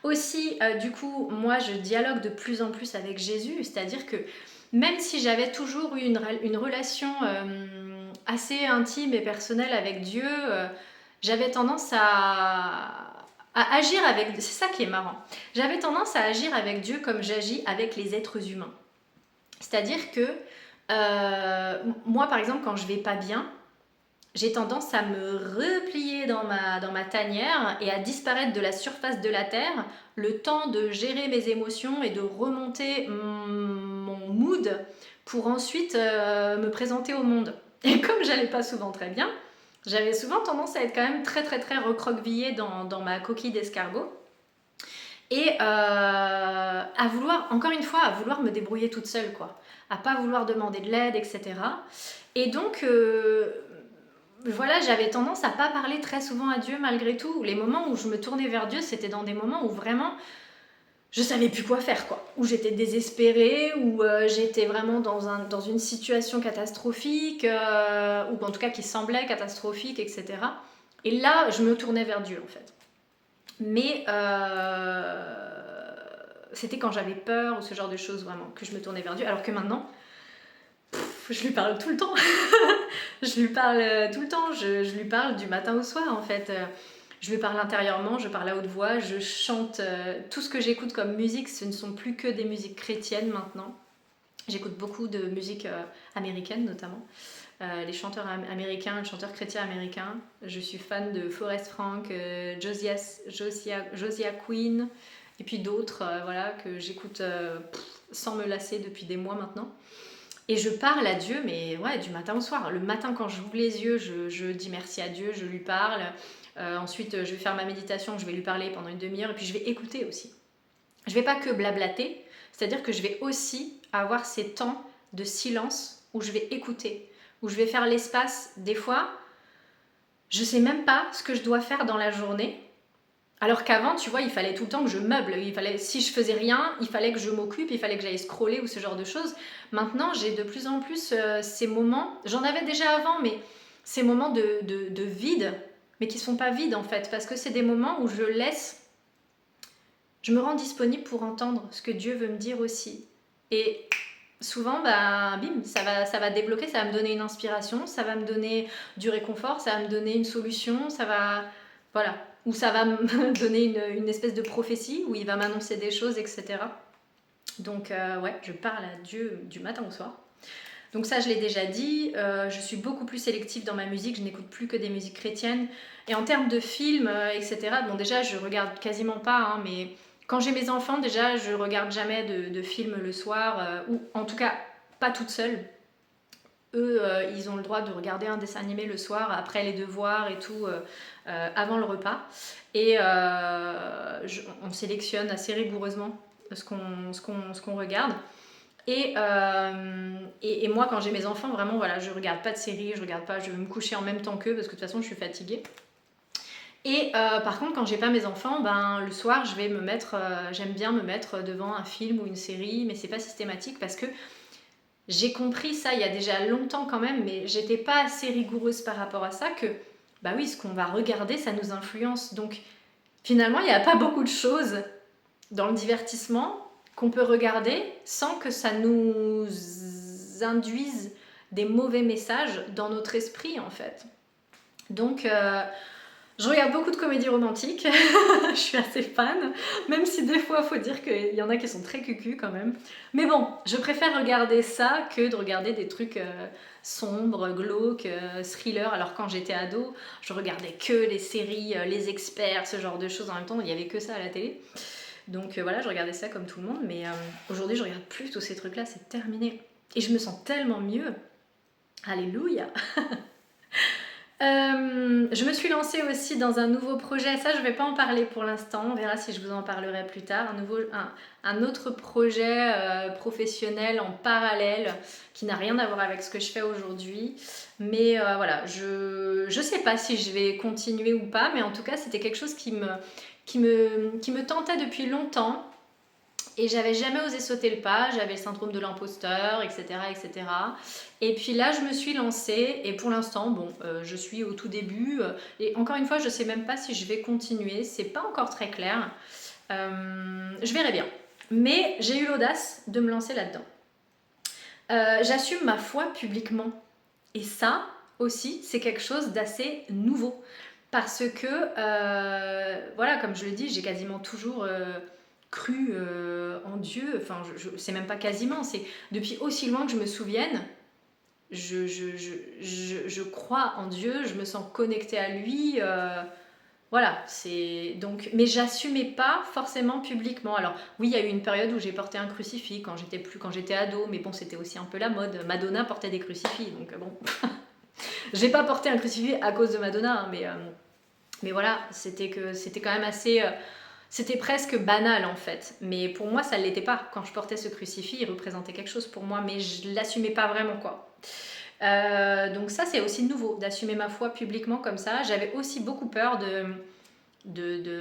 S1: Aussi, du coup, moi, je dialogue de plus en plus avec Jésus, c'est-à-dire que même si j'avais toujours eu une relation assez intime et personnelle avec Dieu, j'avais tendance à agir avec... C'est ça qui est marrant. J'avais tendance à agir avec Dieu comme j'agis avec les êtres humains. C'est-à-dire que moi, par exemple, quand je vais pas bien, j'ai tendance à me replier dans ma tanière et à disparaître de la surface de la Terre le temps de gérer mes émotions et de remonter mon mood pour ensuite me présenter au monde. Et comme j'allais pas souvent très bien, j'avais souvent tendance à être quand même très très très recroquevillée dans ma coquille d'escargot et à vouloir, encore une fois, à vouloir me débrouiller toute seule, quoi, à pas vouloir demander de l'aide, etc. Et donc voilà, j'avais tendance à pas parler très souvent à Dieu malgré tout. Les moments où je me tournais vers Dieu, c'était dans des moments où vraiment je savais plus quoi faire, quoi. Où j'étais désespérée, où j'étais vraiment dans une situation catastrophique, ou en tout cas qui semblait catastrophique, etc. Et là, je me tournais vers Dieu, en fait. Mais c'était quand j'avais peur ou ce genre de choses, vraiment, que je me tournais vers Dieu. Alors que maintenant, je lui parle tout le temps. Je lui parle tout le temps. Je lui parle du matin au soir, en fait. Je lui parle intérieurement, je parle à haute voix, je chante. Tout ce que j'écoute comme musique, ce ne sont plus que des musiques chrétiennes maintenant. J'écoute beaucoup de musique américaine, notamment. Les chanteurs américains, les chanteurs chrétiens américains. Je suis fan de Forrest Frank, Josiah Quinn, et puis d'autres voilà, que j'écoute sans me lasser depuis des mois maintenant. Et je parle à Dieu, mais ouais, du matin au soir. Le matin, quand j'ouvre les yeux, je dis merci à Dieu, je lui parle. Ensuite, je vais faire ma méditation, je vais lui parler pendant une demi-heure, et puis je vais écouter aussi. Je vais pas que blablater, c'est-à-dire que je vais aussi avoir ces temps de silence où je vais écouter, où je vais faire l'espace. Des fois, je sais même pas ce que je dois faire dans la journée. Alors qu'avant, tu vois, il fallait tout le temps que je meuble. Si je faisais rien, il fallait que je m'occupe, il fallait que j'aille scroller ou ce genre de choses. Maintenant, j'ai de plus en plus ces moments, j'en avais déjà avant, mais ces moments de vide, mais qui ne sont pas vides en fait, parce que c'est des moments où je me rends disponible pour entendre ce que Dieu veut me dire aussi. Et souvent, bah, bim, ça va débloquer, ça va me donner une inspiration, ça va me donner du réconfort, ça va me donner une solution, ça va... Voilà. Ou ça va me donner une espèce de prophétie, où il va m'annoncer des choses, etc. Donc, ouais, je parle à Dieu du matin au soir. Donc ça, je l'ai déjà dit, je suis beaucoup plus sélective dans ma musique, je n'écoute plus que des musiques chrétiennes. Et en termes de films, etc., bon déjà, je regarde quasiment pas, hein, mais quand j'ai mes enfants, déjà, je regarde jamais de films le soir, ou en tout cas, pas toute seule. eux, ils ont le droit de regarder un dessin animé le soir, après les devoirs et tout, avant le repas. Et on sélectionne assez rigoureusement ce qu'on regarde. Et moi, quand j'ai mes enfants, vraiment, voilà, je regarde pas de séries, je vais me coucher en même temps qu'eux parce que de toute façon, je suis fatiguée. Et par contre, quand j'ai pas mes enfants, ben, le soir, j'aime bien me mettre devant un film ou une série, mais c'est pas systématique parce que j'ai compris ça il y a déjà longtemps quand même, mais j'étais pas assez rigoureuse par rapport à ça que, bah oui, ce qu'on va regarder, ça nous influence. Donc finalement, il n'y a pas beaucoup de choses dans le divertissement qu'on peut regarder sans que ça nous induise des mauvais messages dans notre esprit en fait. Donc je regarde beaucoup de comédies romantiques, je suis assez fan, même si des fois il faut dire qu'il y en a qui sont très cucu quand même. Mais bon, je préfère regarder ça que de regarder des trucs sombres, glauques, thrillers. Alors quand j'étais ado, je regardais que les séries, les experts, ce genre de choses. En même temps, il n'y avait que ça à la télé. Donc voilà, je regardais ça comme tout le monde, mais aujourd'hui je regarde plus tous ces trucs-là, c'est terminé. Et je me sens tellement mieux. Alléluia. Je me suis lancée aussi dans un nouveau projet, ça je vais pas en parler pour l'instant, on verra si je vous en parlerai plus tard, un autre projet professionnel en parallèle qui n'a rien à voir avec ce que je fais aujourd'hui, mais voilà, je sais pas si je vais continuer ou pas, mais en tout cas c'était quelque chose qui me tentait depuis longtemps. Et j'avais jamais osé sauter le pas, j'avais le syndrome de l'imposteur, etc., etc. Et puis là, je me suis lancée et pour l'instant, bon, je suis au tout début. Et encore une fois, je sais même pas si je vais continuer, c'est pas encore très clair. Je verrai bien. Mais j'ai eu l'audace de me lancer là-dedans. J'assume ma foi publiquement. Et ça aussi, c'est quelque chose d'assez nouveau. Parce que, voilà, comme je le dis, j'ai quasiment toujours cru en Dieu. Enfin, c'est même pas quasiment, c'est depuis aussi loin que je me souvienne. Je crois en Dieu, je me sens connectée à lui. Voilà, c'est donc. Mais j'assumais pas forcément publiquement. Alors oui, il y a eu une période où j'ai porté un crucifix quand j'étais ado, mais bon, c'était aussi un peu la mode. Madonna portait des crucifix, donc bon. J'ai pas porté un crucifix à cause de Madonna, hein, mais voilà, c'était quand même assez. C'était presque banal en fait. Mais pour moi, ça ne l'était pas. Quand je portais ce crucifix, il représentait quelque chose pour moi, mais je l'assumais pas vraiment quoi. Donc ça, c'est aussi nouveau d'assumer ma foi publiquement comme ça. J'avais aussi beaucoup peur de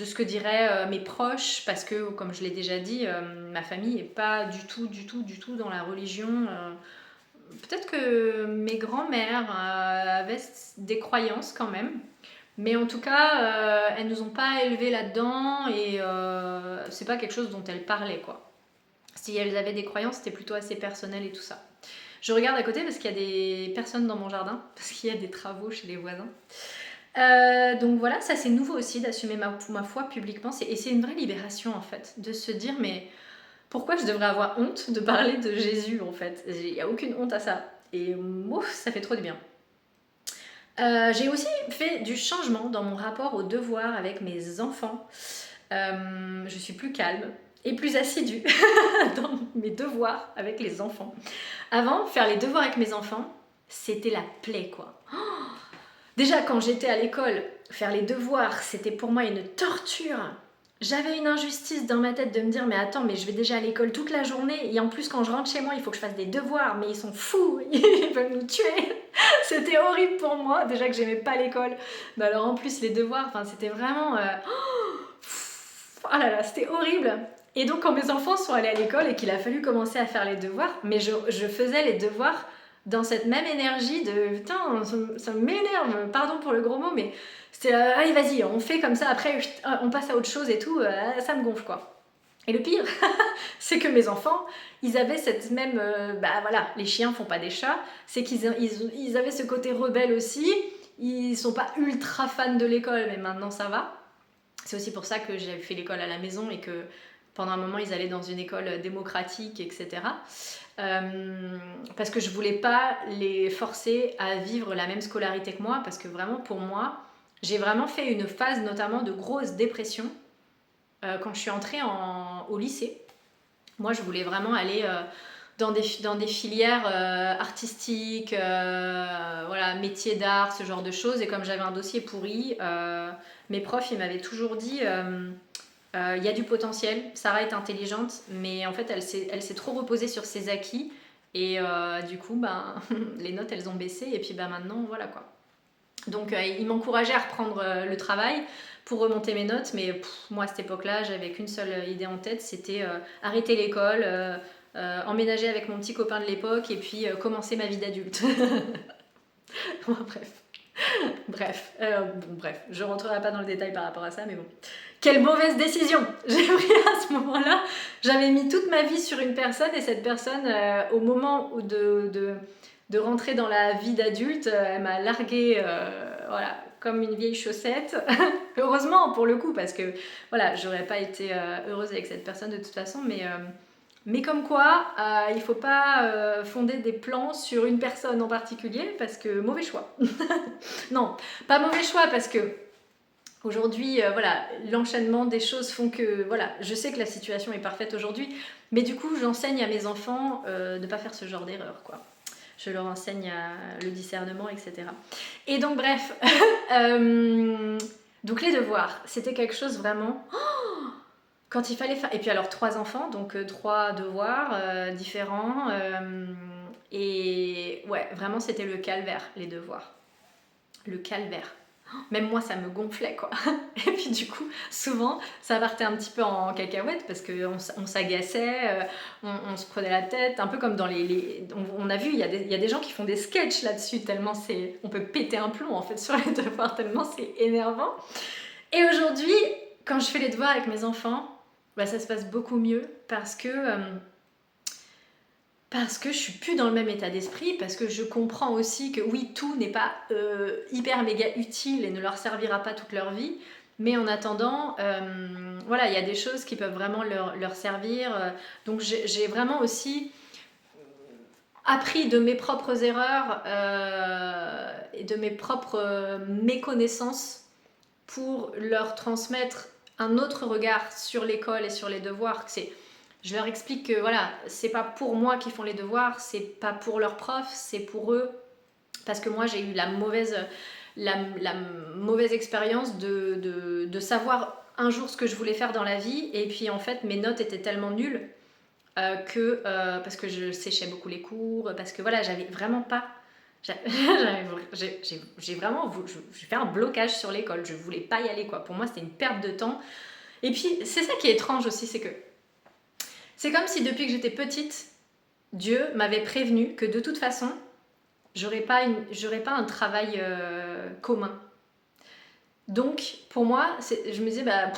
S1: ce que diraient mes proches parce que, comme je l'ai déjà dit, ma famille n'est pas du tout dans la religion. Peut-être que mes grands-mères avaient des croyances quand même, mais en tout cas, elles nous ont pas élevés là-dedans et c'est pas quelque chose dont elles parlaient quoi. Si elles avaient des croyances, c'était plutôt assez personnel et tout ça. Je regarde à côté parce qu'il y a des personnes dans mon jardin, parce qu'il y a des travaux chez les voisins. Donc voilà, ça c'est nouveau aussi d'assumer ma foi publiquement, et c'est une vraie libération en fait, de se dire mais pourquoi je devrais avoir honte de parler de Jésus en fait? Il n'y a aucune honte à ça. Et ouf, ça fait trop du bien. J'ai aussi fait du changement dans mon rapport aux devoirs avec mes enfants. Je suis plus calme et plus assidue dans mes devoirs avec les enfants. Avant, faire les devoirs avec mes enfants, c'était la plaie quoi. Déjà quand j'étais à l'école, faire les devoirs, c'était pour moi une torture. J'avais une injustice dans ma tête de me dire mais attends, mais je vais déjà à l'école toute la journée et en plus quand je rentre chez moi il faut que je fasse des devoirs, mais ils sont fous, ils veulent nous tuer. C'était horrible pour moi, déjà que j'aimais pas l'école, mais alors en plus les devoirs, enfin c'était vraiment oh là là, c'était horrible. Et donc quand mes enfants sont allés à l'école et qu'il a fallu commencer à faire les devoirs, mais je faisais les devoirs dans cette même énergie de putain, ça m'énerve, pardon pour le gros mot, mais c'était allez vas-y, on fait comme ça, après on passe à autre chose et tout, ça me gonfle quoi. Et le pire, c'est que mes enfants, ils avaient cette même, bah voilà, les chiens font pas des chats, c'est qu'ils avaient ce côté rebelle aussi, ils sont pas ultra fans de l'école, mais maintenant ça va. C'est aussi pour ça que j'ai fait l'école à la maison et que pendant un moment ils allaient dans une école démocratique, etc. Parce que je voulais pas les forcer à vivre la même scolarité que moi, parce que vraiment pour moi, j'ai vraiment fait une phase notamment de grosse dépression quand je suis entrée au lycée. Moi je voulais vraiment aller dans des filières artistiques, voilà, métiers d'art, ce genre de choses. Et comme j'avais un dossier pourri, mes profs, ils m'avaient toujours dit y a du potentiel, Sarah est intelligente, mais en fait, elle s'est trop reposée sur ses acquis. Et du coup, ben, les notes, elles ont baissé. Et puis ben, maintenant, voilà quoi. Donc, ils m'encourageaient à reprendre le travail pour remonter mes notes. Mais moi, à cette époque-là, j'avais qu'une seule idée en tête, c'était arrêter l'école, emménager avec mon petit copain de l'époque et puis commencer ma vie d'adulte. Bon, bref, je rentrerai pas dans le détail par rapport à ça, mais bon. Quelle mauvaise décision j'ai pris à ce moment-là. J'avais mis toute ma vie sur une personne et cette personne, au moment de rentrer dans la vie d'adulte, elle m'a larguée, voilà, comme une vieille chaussette. Heureusement pour le coup, parce que voilà, j'aurais pas été heureuse avec cette personne de toute façon, mais comme quoi, il faut pas fonder des plans sur une personne en particulier, parce que mauvais choix. Non, pas mauvais choix, parce que aujourd'hui, voilà, l'enchaînement des choses font que, voilà, je sais que la situation est parfaite aujourd'hui, mais du coup, j'enseigne à mes enfants de ne pas faire ce genre d'erreur, quoi. Je leur enseigne le discernement, etc. Et donc, bref, donc les devoirs, c'était quelque chose vraiment... Quand il fallait faire... Et puis alors, 3 enfants, donc 3 devoirs différents. Et ouais, vraiment, c'était le calvaire, les devoirs. Le calvaire. Même moi, ça me gonflait, quoi. Et puis du coup, souvent, ça partait un petit peu en cacahuète parce qu'on s'agaçait, on se prenait la tête, un peu comme dans on a vu, il y a des gens qui font des sketchs là-dessus, tellement on peut péter un plomb, en fait, sur les devoirs, tellement c'est énervant. Et aujourd'hui, quand je fais les devoirs avec mes enfants, bah, ça se passe beaucoup mieux parce que je suis plus dans le même état d'esprit, parce que je comprends aussi que oui, tout n'est pas hyper méga utile et ne leur servira pas toute leur vie, mais en attendant, voilà, il y a des choses qui peuvent vraiment leur servir. Donc j'ai vraiment aussi appris de mes propres erreurs et de mes propres méconnaissances pour leur transmettre un autre regard sur l'école et sur les devoirs. Je leur explique que voilà, c'est pas pour moi qu'ils font les devoirs, c'est pas pour leurs profs, c'est pour eux. Parce que moi, j'ai eu la mauvaise expérience de savoir un jour ce que je voulais faire dans la vie. Et puis en fait, mes notes étaient tellement nulles parce que je séchais beaucoup les cours, parce que voilà, j'avais vraiment pas... J'ai vraiment j'ai fait un blocage sur l'école, je voulais pas y aller, quoi. Pour moi, c'était une perte de temps. Et puis, c'est ça qui est étrange aussi, c'est que c'est comme si depuis que j'étais petite, Dieu m'avait prévenu que de toute façon, j'aurais pas un travail commun. Donc, pour moi, je me disais, bah,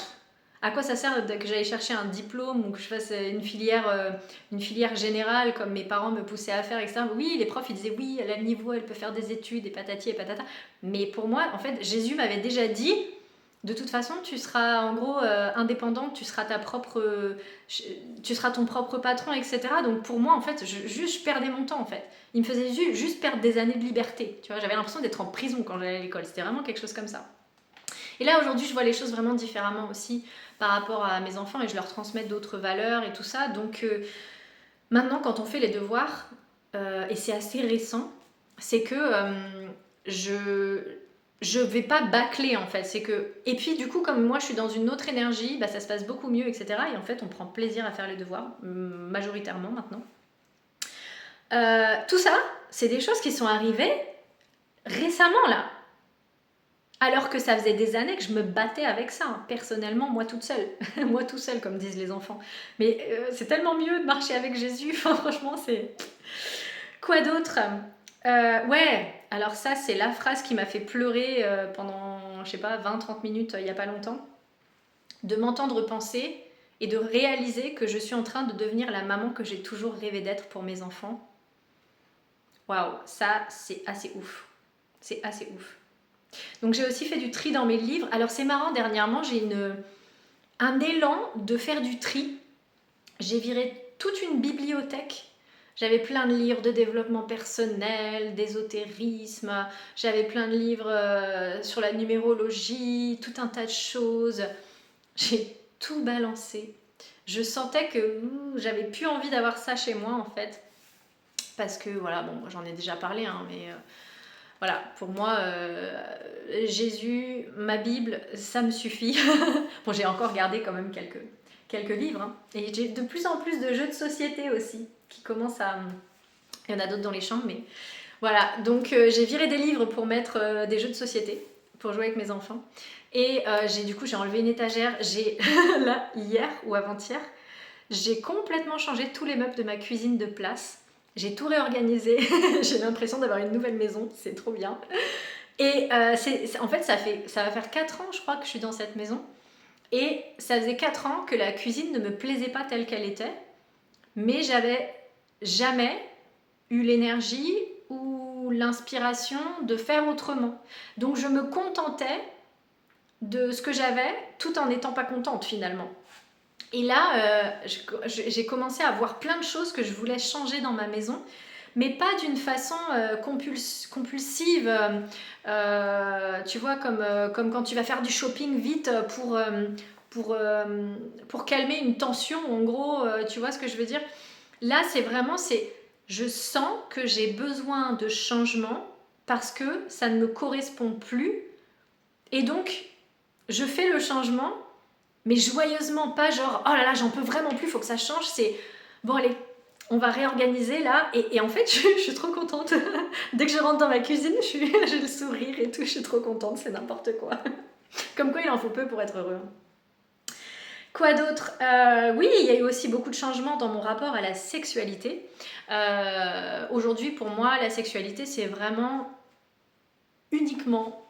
S1: à quoi ça sert que j'aille chercher un diplôme ou que je fasse une filière générale comme mes parents me poussaient à faire, etc. Oui, les profs, ils disaient, oui, elle a le niveau, elle peut faire des études, et patati et patata. Mais pour moi, en fait, Jésus m'avait déjà dit, de toute façon, tu seras en gros indépendante, tu seras ton propre patron, etc. Donc pour moi, en fait, je perdais mon temps, en fait. Il me faisait juste perdre des années de liberté. Tu vois, j'avais l'impression d'être en prison quand j'allais à l'école. C'était vraiment quelque chose comme ça. Et là, aujourd'hui, je vois les choses vraiment différemment aussi par rapport à mes enfants et je leur transmets d'autres valeurs et tout ça. Donc maintenant, quand on fait les devoirs, et c'est assez récent, c'est que je vais pas bâcler, en fait. C'est que... Et puis du coup, comme moi je suis dans une autre énergie, bah, ça se passe beaucoup mieux, etc. Et en fait, on prend plaisir à faire les devoirs, majoritairement maintenant. Tout ça, c'est des choses qui sont arrivées récemment, là. Alors que ça faisait des années que je me battais avec ça, hein, personnellement, moi toute seule. Moi tout seul, comme disent les enfants. Mais c'est tellement mieux de marcher avec Jésus. Enfin, franchement, c'est... Quoi d'autre ? Ouais, alors ça, c'est la phrase qui m'a fait pleurer pendant, je sais pas, 20-30 minutes, il y a pas longtemps. De m'entendre penser et de réaliser que je suis en train de devenir la maman que j'ai toujours rêvé d'être pour mes enfants. Waouh, ça, c'est assez ouf. C'est assez ouf. Donc j'ai aussi fait du tri dans mes livres. Alors c'est marrant, dernièrement, j'ai un élan de faire du tri. J'ai viré toute une bibliothèque. J'avais plein de livres de développement personnel, d'ésotérisme, j'avais plein de livres sur la numérologie, tout un tas de choses. J'ai tout balancé. Je sentais que j'avais plus envie d'avoir ça chez moi, en fait. parce que voilà, bon, moi, j'en ai déjà parlé, hein, mais voilà, pour moi, Jésus, ma Bible, ça me suffit. Bon, j'ai encore gardé quand même quelques livres, hein. Et j'ai de plus en plus de jeux de société aussi qui commencent à... Il y en a d'autres dans les chambres, mais voilà. Donc j'ai viré des livres pour mettre des jeux de société, pour jouer avec mes enfants. Et du coup, j'ai enlevé une étagère. J'ai, là, hier ou avant-hier, j'ai complètement changé tous les meubles de ma cuisine de place. J'ai tout réorganisé. J'ai l'impression d'avoir une nouvelle maison. C'est trop bien. Et en fait, ça va faire 4 ans, je crois, que je suis dans cette maison. Et ça faisait 4 ans que la cuisine ne me plaisait pas telle qu'elle était. Mais j'avais jamais eu l'énergie ou l'inspiration de faire autrement. Donc je me contentais de ce que j'avais tout en n'étant pas contente finalement. Et là, j'ai commencé à voir plein de choses que je voulais changer dans ma maison, mais pas d'une façon compulsive, tu vois, comme quand tu vas faire du shopping vite pour calmer une tension, en gros, tu vois ce que je veux dire. Là, je sens que j'ai besoin de changement parce que ça ne me correspond plus. Et donc, je fais le changement, mais joyeusement, pas genre oh là là, j'en peux vraiment plus, faut que ça change. C'est bon, allez, on va réorganiser là. Et en fait, je suis trop contente. Dès que je rentre dans ma cuisine, j'ai le sourire et tout, je suis trop contente, c'est n'importe quoi. Comme quoi, il en faut peu pour être heureux. Quoi d'autre? Oui, il y a eu aussi beaucoup de changements dans mon rapport à la sexualité. Aujourd'hui, pour moi, la sexualité, c'est vraiment uniquement,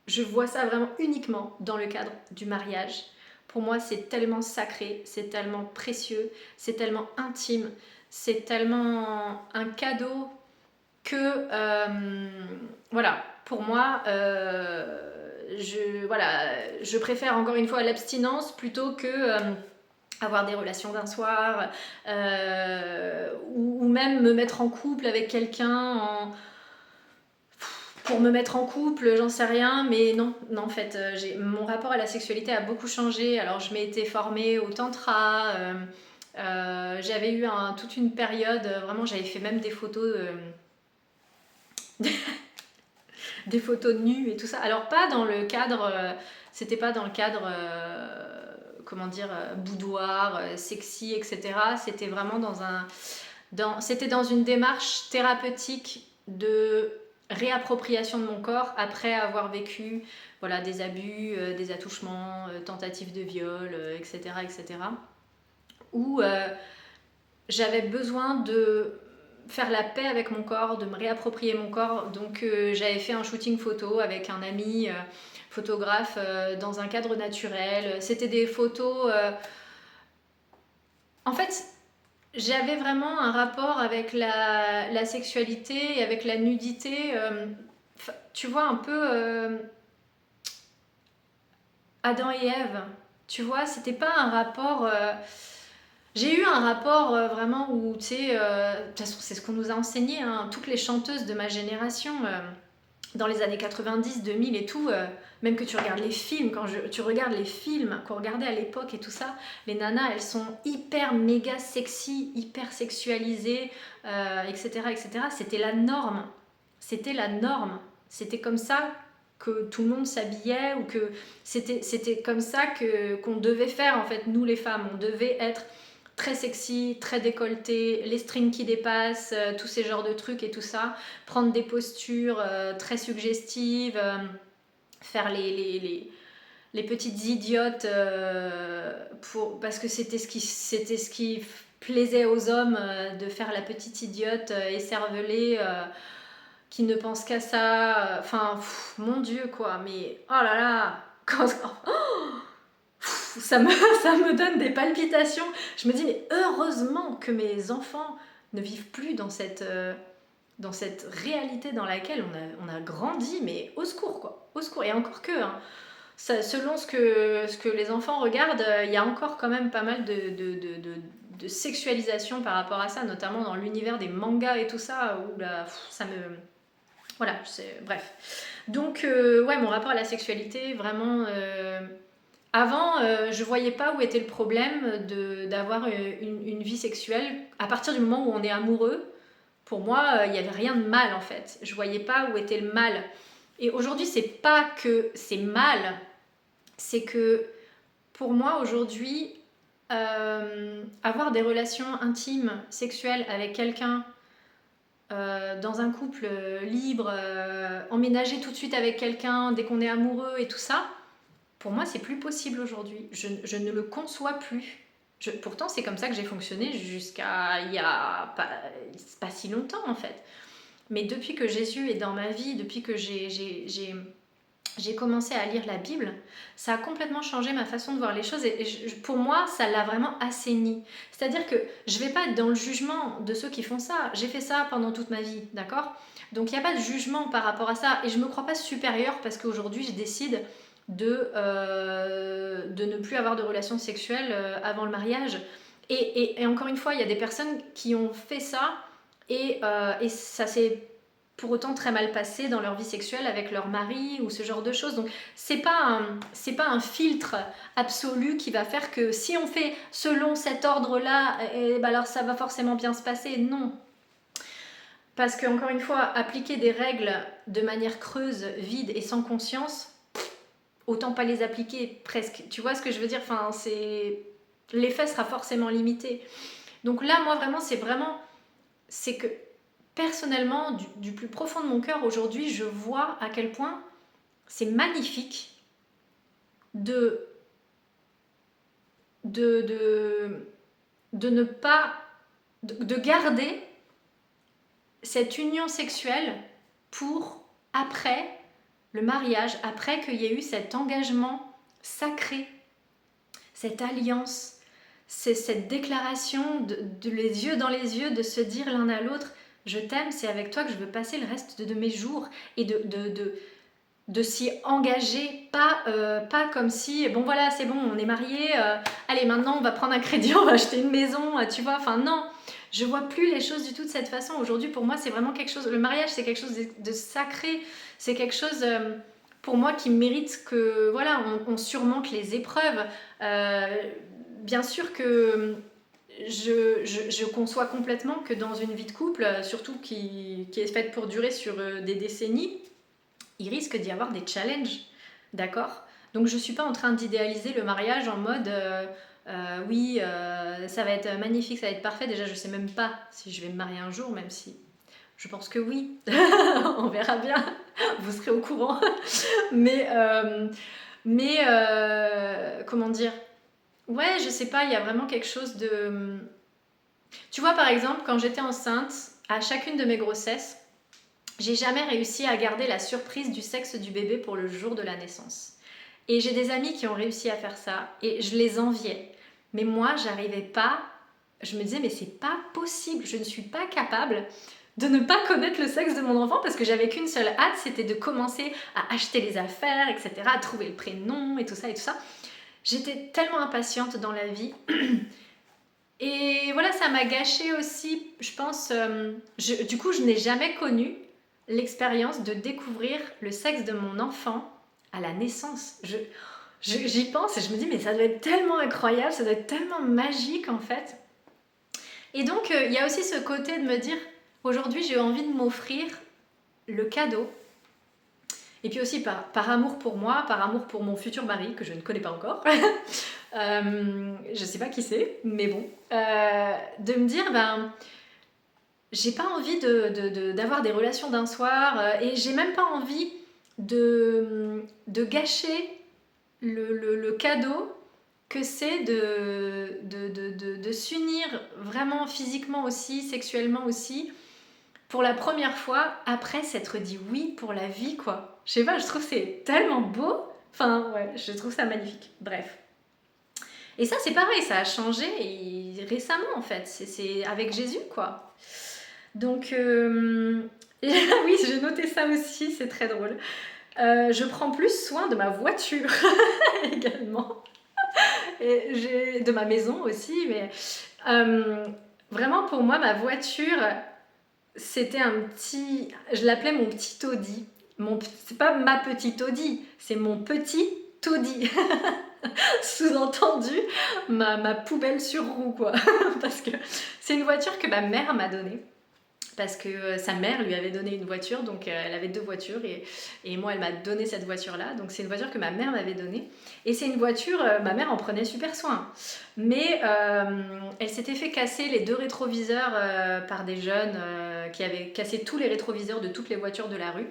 S1: je vois ça vraiment uniquement dans le cadre du mariage. Pour moi, c'est tellement sacré, c'est tellement précieux, c'est tellement intime, c'est tellement un cadeau que, voilà, pour moi, je préfère encore une fois l'abstinence plutôt que avoir des relations d'un soir, ou même me mettre en couple avec quelqu'un pour me mettre en couple, j'en sais rien, mais non, en fait, mon rapport à la sexualité a beaucoup changé. Alors, je m'étais formée au tantra, j'avais eu toute une période, vraiment, j'avais fait même des photos, des photos nues et tout ça. Alors, pas dans le cadre, c'était pas dans le cadre, comment dire, boudoir, sexy, etc. C'était vraiment c'était dans une démarche thérapeutique de réappropriation de mon corps après avoir vécu voilà, des abus, des attouchements, tentatives de viol, etc., etc. Où j'avais besoin de faire la paix avec mon corps, de me réapproprier mon corps. Donc j'avais fait un shooting photo avec un ami photographe dans un cadre naturel. C'était des photos... En fait, j'avais vraiment un rapport avec la sexualité et avec la nudité. Tu vois, un peu Adam et Ève. Tu vois, c'était pas un rapport... J'ai eu un rapport vraiment où, tu sais, de toute façon, c'est ce qu'on nous a enseigné, hein, toutes les chanteuses de ma génération, dans les années 90, 2000 et tout, même que tu regardes les films, tu regardes les films qu'on regardait à l'époque et tout ça, les nanas, elles sont hyper méga sexy, hyper sexualisées, etc., etc. C'était la norme. C'était la norme. C'était comme ça que tout le monde s'habillait ou que c'était comme ça qu'on devait faire, en fait, nous les femmes. On devait être très sexy, très décolleté, les strings qui dépassent, tous ces genres de trucs et tout ça, prendre des postures très suggestives, faire les petites idiotes parce que c'était ce qui plaisait aux hommes, de faire la petite idiote écervelée qui ne pense qu'à ça. Enfin, mon Dieu quoi, mais oh là là, ça me donne des palpitations. Je me dis, mais heureusement que mes enfants ne vivent plus dans cette réalité dans laquelle on a grandi, mais au secours, quoi. Au secours. Et encore que, hein, selon ce que les enfants regardent, il y a encore quand même pas mal de sexualisation par rapport à ça, notamment dans l'univers des mangas et tout ça, où là, ça me... Voilà, bref. Donc, ouais, mon rapport à la sexualité, vraiment... Avant, je voyais pas où était le problème d'avoir une vie sexuelle. À partir du moment où on est amoureux, Pour moi, il n'y avait rien de mal en fait. Je voyais pas où était le mal. Et aujourd'hui, c'est pas que c'est mal, c'est que pour moi aujourd'hui, avoir des relations intimes, sexuelles avec quelqu'un, dans un couple libre, emménager tout de suite avec quelqu'un dès qu'on est amoureux et tout ça, pour moi c'est plus possible aujourd'hui. Je ne le conçois plus. Pourtant c'est comme ça que j'ai fonctionné jusqu'à il y a pas si longtemps en fait. Mais depuis que Jésus est dans ma vie, depuis que j'ai commencé à lire la Bible, ça a complètement changé ma façon de voir les choses et pour moi, ça l'a vraiment assaini. C'est-à-dire que je ne vais pas être dans le jugement de ceux qui font ça. J'ai fait ça pendant toute ma vie, d'accord? Donc il n'y a pas de jugement par rapport à ça et je ne me crois pas supérieure parce qu'aujourd'hui, je décide de ne plus avoir de relations sexuelles avant le mariage. Et encore une fois, il y a des personnes qui ont fait ça et ça s'est pour autant très mal passé dans leur vie sexuelle avec leur mari ou ce genre de choses. Donc c'est pas un filtre absolu qui va faire que si on fait selon cet ordre-là, alors ça va forcément bien se passer. Non. Parce que encore une fois, appliquer des règles de manière creuse, vide et sans conscience, autant pas les appliquer presque. Tu vois ce que je veux dire? Enfin, l'effet sera forcément limité. Donc là, moi vraiment, c'est que personnellement, du plus profond de mon cœur, aujourd'hui, je vois à quel point c'est magnifique de ne pas... de garder cette union sexuelle pour après le mariage, après qu'il y ait eu cet engagement sacré, cette alliance, cette déclaration les yeux dans les yeux, de se dire l'un à l'autre: je t'aime, c'est avec toi que je veux passer le reste de mes jours, et de s'y engager, pas comme si, bon voilà, c'est bon, on est mariés, allez maintenant on va prendre un crédit, on va acheter une maison, tu vois, enfin non, je vois plus les choses du tout de cette façon. Aujourd'hui pour moi c'est vraiment quelque chose, le mariage c'est quelque chose de sacré, c'est quelque chose pour moi qui mérite que, voilà, on surmonte les épreuves. Bien sûr que je conçois complètement que dans une vie de couple, surtout qui est faite pour durer sur des décennies, il risque d'y avoir des challenges, d'accord? Donc je ne suis pas en train d'idéaliser le mariage en mode oui, ça va être magnifique, ça va être parfait. Déjà, je ne sais même pas si je vais me marier un jour, même si je pense que oui. On verra bien, vous serez au courant. Mais comment dire? Ouais, je sais pas, il y a vraiment quelque chose de... Tu vois, par exemple, quand j'étais enceinte, à chacune de mes grossesses, j'ai jamais réussi à garder la surprise du sexe du bébé pour le jour de la naissance. Et j'ai des amis qui ont réussi à faire ça et je les enviais. Mais moi, j'arrivais pas. Je me disais, mais c'est pas possible, je ne suis pas capable de ne pas connaître le sexe de mon enfant parce que j'avais qu'une seule hâte, c'était de commencer à acheter les affaires, etc., à trouver le prénom et tout ça et tout ça. J'étais tellement impatiente dans la vie. Et voilà, ça m'a gâché aussi, je pense. Du coup, je n'ai jamais connu l'expérience de découvrir le sexe de mon enfant à la naissance. J'y pense et je me dis, mais ça doit être tellement incroyable, ça doit être tellement magique en fait. Et donc, il y a aussi ce côté de me dire, aujourd'hui, j'ai envie de m'offrir le cadeau. Et puis aussi par amour pour moi, par amour pour mon futur mari, que je ne connais pas encore. Je sais pas qui c'est, mais bon. De me dire, j'ai pas envie d'avoir des relations d'un soir, et j'ai même pas envie de gâcher le cadeau que c'est de s'unir vraiment physiquement aussi, sexuellement aussi, pour la première fois, après s'être dit oui pour la vie, quoi. Je sais pas, je trouve que c'est tellement beau. Enfin, ouais, je trouve ça magnifique. Bref. Et ça, c'est pareil, ça a changé récemment, en fait. C'est avec Jésus, quoi. Donc, oui, j'ai noté ça aussi, c'est très drôle. Je prends plus soin de ma voiture également. Et de ma maison aussi, mais vraiment, pour moi, ma voiture... C'était je l'appelais mon petit taudis. C'est pas ma petite Audi, c'est mon petit taudis. Sous-entendu, ma poubelle sur roue, quoi. Parce que c'est une voiture que ma mère m'a donnée. parce que sa mère lui avait donné une voiture, donc elle avait 2 voitures et moi elle m'a donné cette voiture-là, donc c'est une voiture que ma mère m'avait donnée et c'est une voiture, ma mère en prenait super soin, mais elle s'était fait casser les 2 rétroviseurs par des jeunes qui avaient cassé tous les rétroviseurs de toutes les voitures de la rue.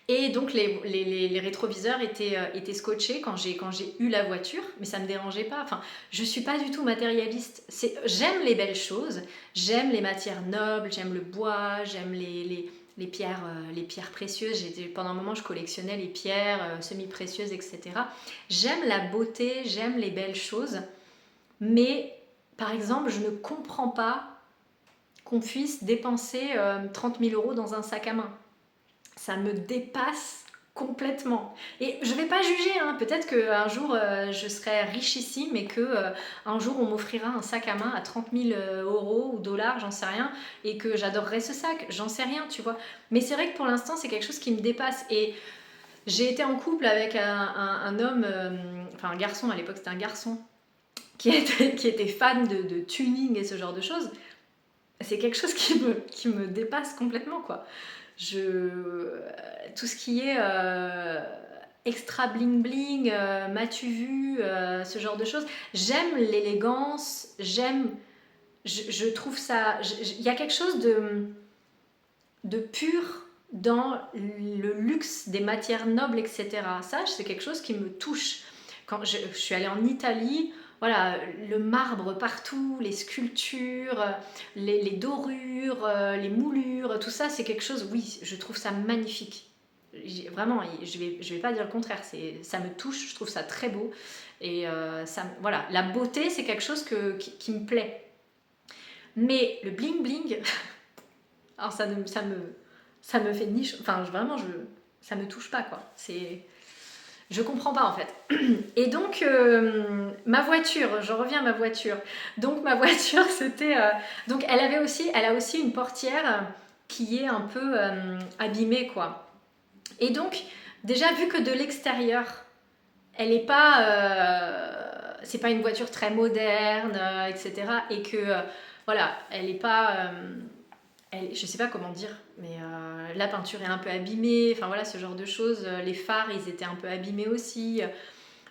S1: Et donc les rétroviseurs étaient scotchés quand j'ai eu la voiture, mais ça ne me dérangeait pas. Enfin, je ne suis pas du tout matérialiste. J'aime les belles choses, j'aime les matières nobles, j'aime le bois, j'aime les pierres précieuses. Pendant un moment, je collectionnais les pierres semi-précieuses, etc. J'aime la beauté, j'aime les belles choses, mais par exemple, je ne comprends pas qu'on puisse dépenser 30 000 euros dans un sac à main. Ça me dépasse complètement. Et je vais pas juger, hein. Peut-être qu'un jour je serai richissime et qu'un jour on m'offrira un sac à main à 30 000 euros ou dollars, j'en sais rien, et que j'adorerais ce sac, j'en sais rien, tu vois. Mais c'est vrai que pour l'instant c'est quelque chose qui me dépasse. Et j'ai été en couple avec un homme, enfin un garçon, à l'époque c'était un garçon, qui était fan de tuning et ce genre de choses. C'est quelque chose qui me dépasse complètement, quoi. Tout ce qui est extra bling bling, m'as-tu vu, ce genre de choses. J'aime l'élégance, je trouve ça, il y a quelque chose de pur dans le luxe des matières nobles, etc. Ça, c'est quelque chose qui me touche. Quand je suis allée en Italie, voilà, le marbre partout, les sculptures, les dorures, les moulures, tout ça, c'est quelque chose, oui, je trouve ça magnifique. Vraiment, je vais pas dire le contraire, ça me touche, je trouve ça très beau. Et voilà, la beauté, c'est quelque chose qui me plaît. Mais le bling bling, alors ça me fait niche, enfin vraiment, ça me touche pas, quoi. Je comprends pas en fait. Et donc ma voiture, je reviens à ma voiture. Donc ma voiture, c'était donc elle a aussi une portière qui est un peu abîmée, quoi. Et donc déjà vu que de l'extérieur, elle est pas c'est pas une voiture très moderne, etc. Et que voilà, elle est pas je sais pas comment dire, mais la peinture est un peu abîmée, enfin voilà, ce genre de choses. Les phares, ils étaient un peu abîmés aussi.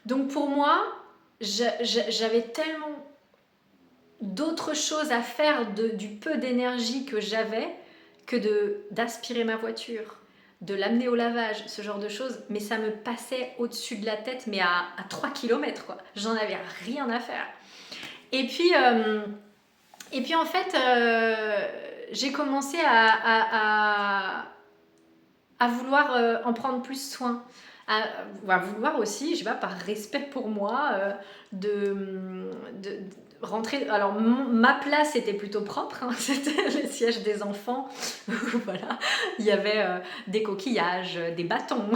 S1: Donc pour moi, j'avais tellement d'autres choses à faire du peu d'énergie que j'avais que d'aspirer ma voiture, de l'amener au lavage, ce genre de choses. Mais ça me passait au-dessus de la tête, mais à 3 km, quoi. J'en avais rien à faire. Et puis en fait, j'ai commencé à vouloir en prendre plus soin. À vouloir aussi, je sais pas, par respect pour moi, de rentrer. Alors, ma place était plutôt propre, hein, c'était le siège des enfants. Voilà, il y avait des coquillages, des bâtons,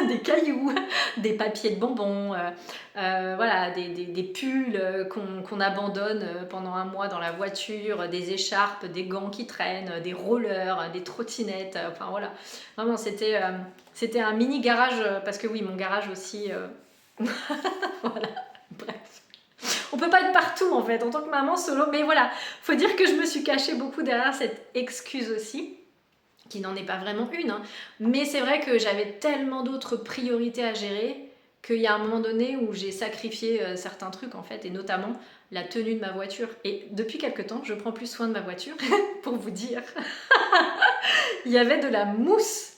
S1: des cailloux, des papiers de bonbons, voilà, des pulls qu'on abandonne pendant un mois dans la voiture, des écharpes, des gants qui traînent, des rollers, des trottinettes, enfin voilà. Vraiment, c'était un mini garage, parce que oui, mon garage aussi. Voilà, bref. On peut pas être partout en fait, en tant que maman solo, mais voilà, faut dire que je me suis cachée beaucoup derrière cette excuse aussi, qui n'en est pas vraiment une, hein. Mais c'est vrai que j'avais tellement d'autres priorités à gérer qu'il y a un moment donné où j'ai sacrifié certains trucs en fait, et notamment la tenue de ma voiture. Et depuis quelque temps, je prends plus soin de ma voiture, pour vous dire. Il y avait de la mousse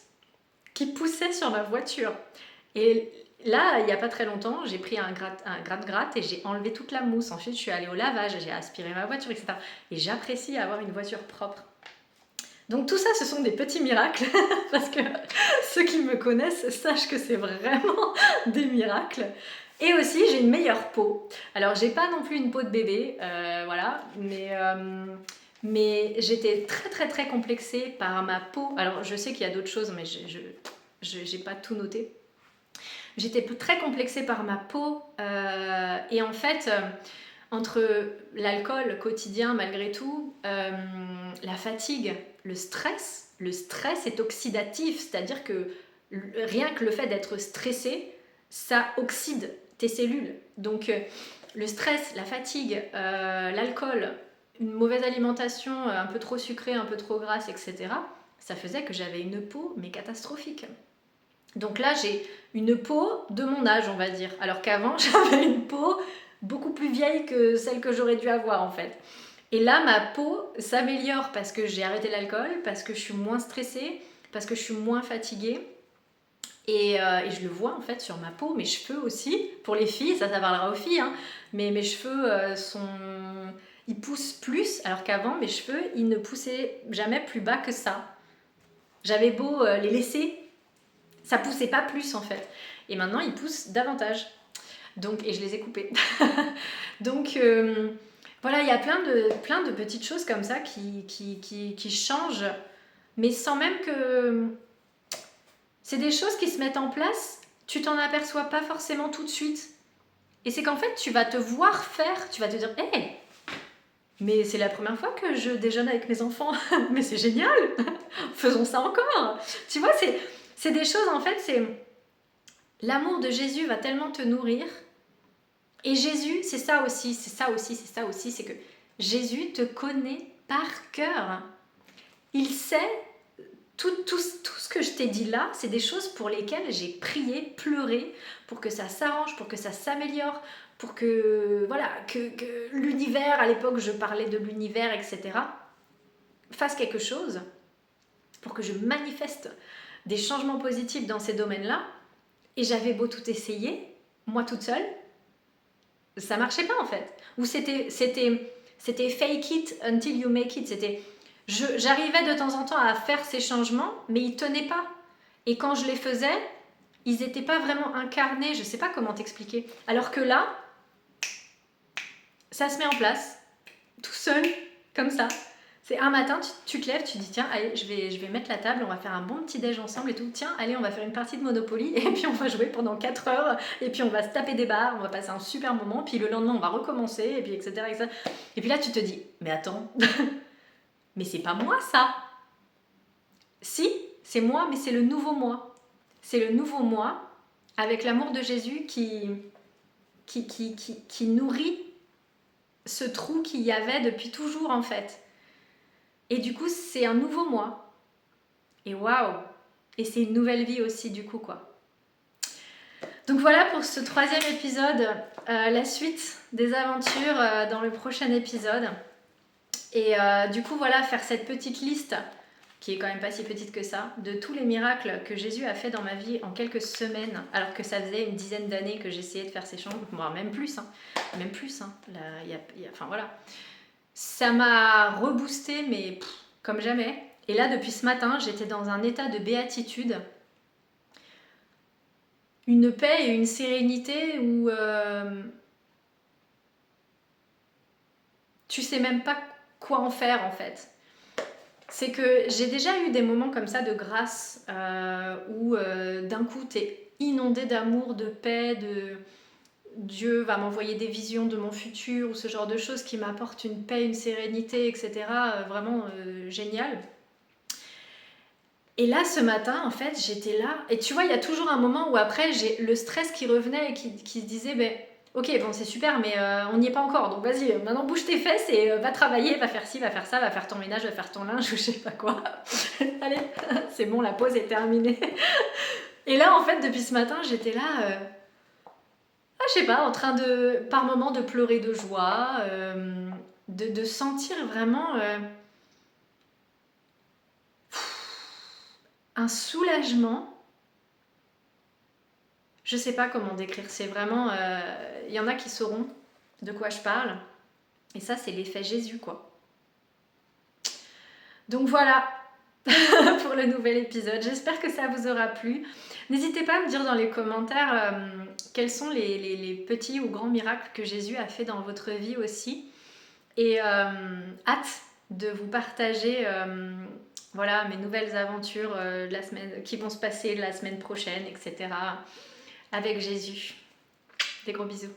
S1: qui poussait sur ma voiture. Et là, il n'y a pas très longtemps, j'ai pris un gratte-gratte et j'ai enlevé toute la mousse. Ensuite, je suis allée au lavage, j'ai aspiré ma voiture, etc. Et j'apprécie avoir une voiture propre. Donc tout ça, ce sont des petits miracles, parce que ceux qui me connaissent sachent que c'est vraiment des miracles. Et aussi, j'ai une meilleure peau. Alors, j'ai pas non plus une peau de bébé, voilà, mais j'étais très très très complexée par ma peau. Alors, je sais qu'il y a d'autres choses, mais j'ai pas tout noté. J'étais très complexée par ma peau, et en fait, entre l'alcool quotidien malgré tout, la fatigue, le stress est oxydatif, c'est-à-dire que rien que le fait d'être stressé, ça oxyde tes cellules. Donc le stress, la fatigue, l'alcool, une mauvaise alimentation, un peu trop sucrée, un peu trop grasse, etc., ça faisait que j'avais une peau, mais catastrophique. Donc là, j'ai une peau de mon âge, on va dire. Alors qu'avant, j'avais une peau beaucoup plus vieille que celle que j'aurais dû avoir, en fait. Et là, ma peau s'améliore parce que j'ai arrêté l'alcool, parce que je suis moins stressée, parce que je suis moins fatiguée. Et je le vois en fait sur ma peau, mes cheveux aussi, pour les filles, ça parlera aux filles, hein, mais mes cheveux ils poussent plus, alors qu'avant mes cheveux ils ne poussaient jamais plus bas que ça. J'avais beau les laisser, ça poussait pas plus en fait. Et maintenant ils poussent davantage. Donc, et je les ai coupés. Donc voilà, il y a plein de petites choses comme ça qui changent, mais sans même que... C'est des choses qui se mettent en place, tu t'en aperçois pas forcément tout de suite. Et c'est qu'en fait, tu vas te voir faire, tu vas te dire, hé, hey, mais c'est la première fois que je déjeune avec mes enfants, mais c'est génial, faisons ça encore. Tu vois, c'est des choses, en fait, c'est... L'amour de Jésus va tellement te nourrir. Et Jésus, c'est ça aussi, c'est que Jésus te connaît par cœur. Il sait... Tout ce que je t'ai dit là, c'est des choses pour lesquelles j'ai prié, pleuré, pour que ça s'arrange, pour que ça s'améliore, pour que, voilà, que l'univers, à l'époque je parlais de l'univers, etc., fasse quelque chose, pour que je manifeste des changements positifs dans ces domaines-là. Et j'avais beau tout essayer, moi toute seule, ça marchait pas en fait. Ou c'était fake it until you make it, j'arrivais de temps en temps à faire ces changements, mais ils tenaient pas. Et quand je les faisais, ils n'étaient pas vraiment incarnés, je sais pas comment t'expliquer. Alors que là, ça se met en place, tout seul, comme ça. C'est un matin, tu te lèves, tu dis tiens, allez, je vais mettre la table, on va faire un bon petit déj ensemble et tout. Tiens, allez, on va faire une partie de Monopoly et puis on va jouer pendant 4 heures et puis on va se taper des barres, on va passer un super moment, puis le lendemain on va recommencer et puis etc. etc. Et puis là tu te dis, mais attends, mais c'est pas moi ça. Si, c'est moi, mais c'est le nouveau moi. C'est le nouveau moi avec l'amour de Jésus qui nourrit ce trou qu'il y avait depuis toujours en fait. Et du coup, c'est un nouveau moi. Et waouh! Et c'est une nouvelle vie aussi du coup quoi. Donc voilà pour ce 3e épisode, la suite des aventures dans le prochain épisode. Et du coup voilà, faire cette petite liste qui est quand même pas si petite que ça, de tous les miracles que Jésus a fait dans ma vie en quelques semaines, alors que ça faisait une dizaine d'années que j'essayais de faire ces changements, voire même plus, enfin voilà. Ça m'a reboosté, mais comme jamais. Et là, depuis ce matin, j'étais dans un état de béatitude, une paix et une sérénité où tu sais même pas quoi en faire en fait. C'est que j'ai déjà eu des moments comme ça de grâce où d'un coup t'es inondé d'amour, de paix, de Dieu va m'envoyer des visions de mon futur ou ce genre de choses qui m'apportent une paix, une sérénité, etc. Vraiment génial. Et là ce matin en fait j'étais là et tu vois il y a toujours un moment où après j'ai le stress qui revenait et qui se disait ben ok, bon, c'est super, mais on n'y est pas encore. Donc vas-y, maintenant bouge tes fesses et va travailler, va faire ci, va faire ça, va faire ton ménage, va faire ton linge, ou je sais pas quoi. Allez, c'est bon, la pause est terminée. Et là, en fait, depuis ce matin, j'étais là, je sais pas, en train de, par moments, de pleurer de joie, de sentir vraiment un soulagement. Je sais pas comment décrire, c'est vraiment... Il y en a qui sauront de quoi je parle. Et ça, c'est l'effet Jésus, quoi. Donc voilà pour le nouvel épisode. J'espère que ça vous aura plu. N'hésitez pas à me dire dans les commentaires quels sont les petits ou grands miracles que Jésus a fait dans votre vie aussi. Et hâte de vous partager voilà, mes nouvelles aventures de la semaine, qui vont se passer la semaine prochaine, etc. avec Jésus. Des gros bisous.